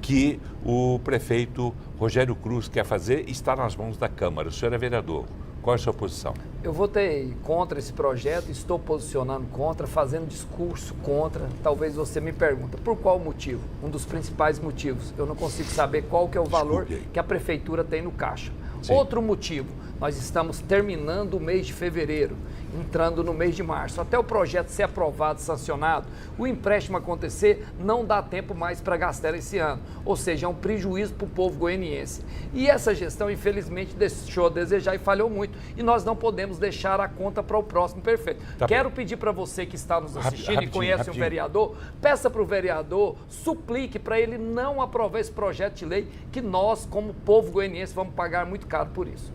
que o prefeito Rogério Cruz quer fazer, está nas mãos da Câmara. O senhor é vereador. Qual é a sua posição? Eu votei contra esse projeto, estou posicionando contra, fazendo discurso contra. Talvez você me pergunte, por qual motivo? Um dos principais motivos, eu não consigo saber qual que é o valor que a prefeitura tem no caixa. Sim. Outro motivo, nós estamos terminando o mês de fevereiro, entrando no mês de março. Até o projeto ser aprovado, sancionado, o empréstimo acontecer, não dá tempo mais para gastar esse ano. Ou seja, é um prejuízo para o povo goianiense. E essa gestão, infelizmente, deixou a desejar e falhou muito. E nós não podemos deixar a conta para o próximo perfeito. Tá. Quero pedir para você que está nos assistindo e conhece um vereador, peça para o vereador, suplique para ele não aprovar esse projeto de lei, que nós, como povo goianiense, vamos pagar muito caro por isso.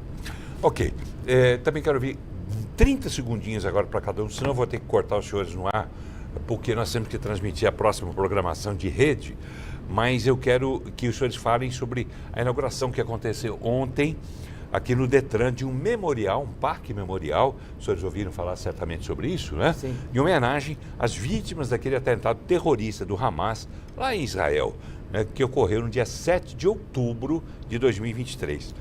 Ok. Também quero ouvir 30 segundinhos agora para cada um, senão eu vou ter que cortar os senhores no ar, porque nós temos que transmitir a próxima programação de rede, mas eu quero que os senhores falem sobre a inauguração que aconteceu ontem aqui no Detran de um memorial, um parque memorial, os senhores ouviram falar certamente sobre isso, né? Sim. Em homenagem às vítimas daquele atentado terrorista do Hamas lá em Israel, né, que ocorreu no dia 7 de outubro de 2023.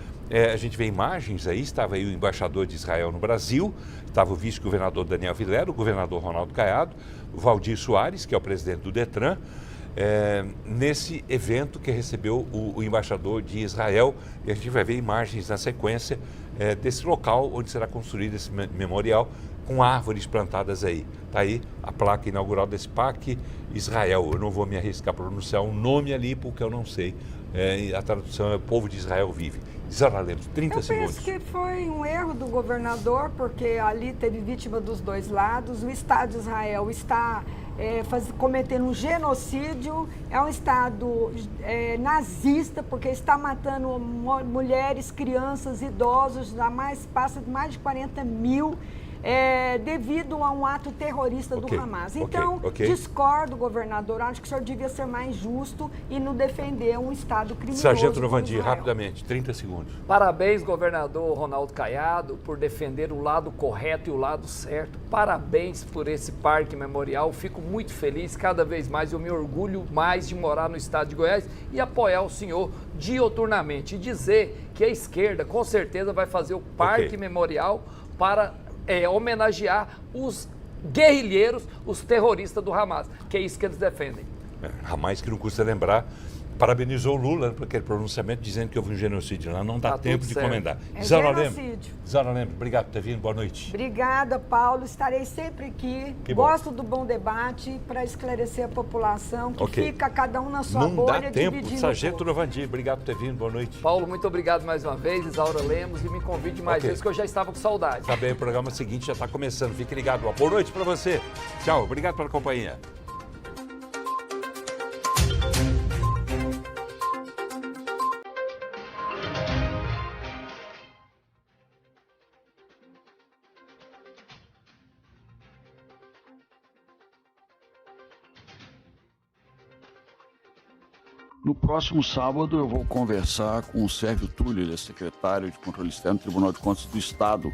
A gente vê imagens aí, estava aí o embaixador de Israel no Brasil, estava o vice-governador Daniel Vilela, o governador Ronaldo Caiado, o Valdir Soares, que é o presidente do Detran, nesse evento que recebeu o embaixador de Israel, e a gente vai ver imagens na sequência desse local onde será construído esse memorial, com árvores plantadas aí. Está aí a placa inaugural desse parque Israel. Eu não vou me arriscar a pronunciar um nome ali porque eu não sei. A tradução é o povo de Israel vive. Isaura Lemos, 30 segundos. Eu penso que foi um erro do governador, porque ali teve vítima dos dois lados. O Estado de Israel está cometendo um genocídio, é um Estado nazista, porque está matando mulheres, crianças, idosos, passa de mais de 40 mil, devido a um ato terrorista do Hamas. Então, discordo, governador, acho que o senhor devia ser mais justo e não defender um Estado criminoso. Sargento Novandir, rapidamente, 30 segundos. Parabéns, governador Ronaldo Caiado, por defender o lado correto e o lado certo. Parabéns por esse parque memorial. Fico muito feliz, cada vez mais eu me orgulho mais de morar no estado de Goiás e apoiar o senhor dioturnamente. E dizer que a esquerda, com certeza, vai fazer o parque memorial para homenagear os guerrilheiros, os terroristas do Hamas, que é isso que eles defendem. Hamas, que não custa lembrar, parabenizou o Lula por aquele pronunciamento dizendo que houve um genocídio lá. Não dá tempo de comentar. Isaura Lemos, obrigado por ter vindo. Boa noite. Obrigada, Paulo. Estarei sempre aqui. Gosto do bom debate para esclarecer a população, que fica cada um na sua bolha. Não dá tempo. Sargento Novandir, obrigado por ter vindo. Boa noite. Paulo, muito obrigado mais uma vez. Isaura Lemos, e me convide mais vezes, que eu já estava com saudade. Tá bem, o programa seguinte já está começando. Fique ligado. Uma boa noite para você. Tchau. Obrigado pela companhia. No próximo sábado eu vou conversar com o Sérgio Túlio, ele é secretário de Controle Externo do Tribunal de Contas do Estado.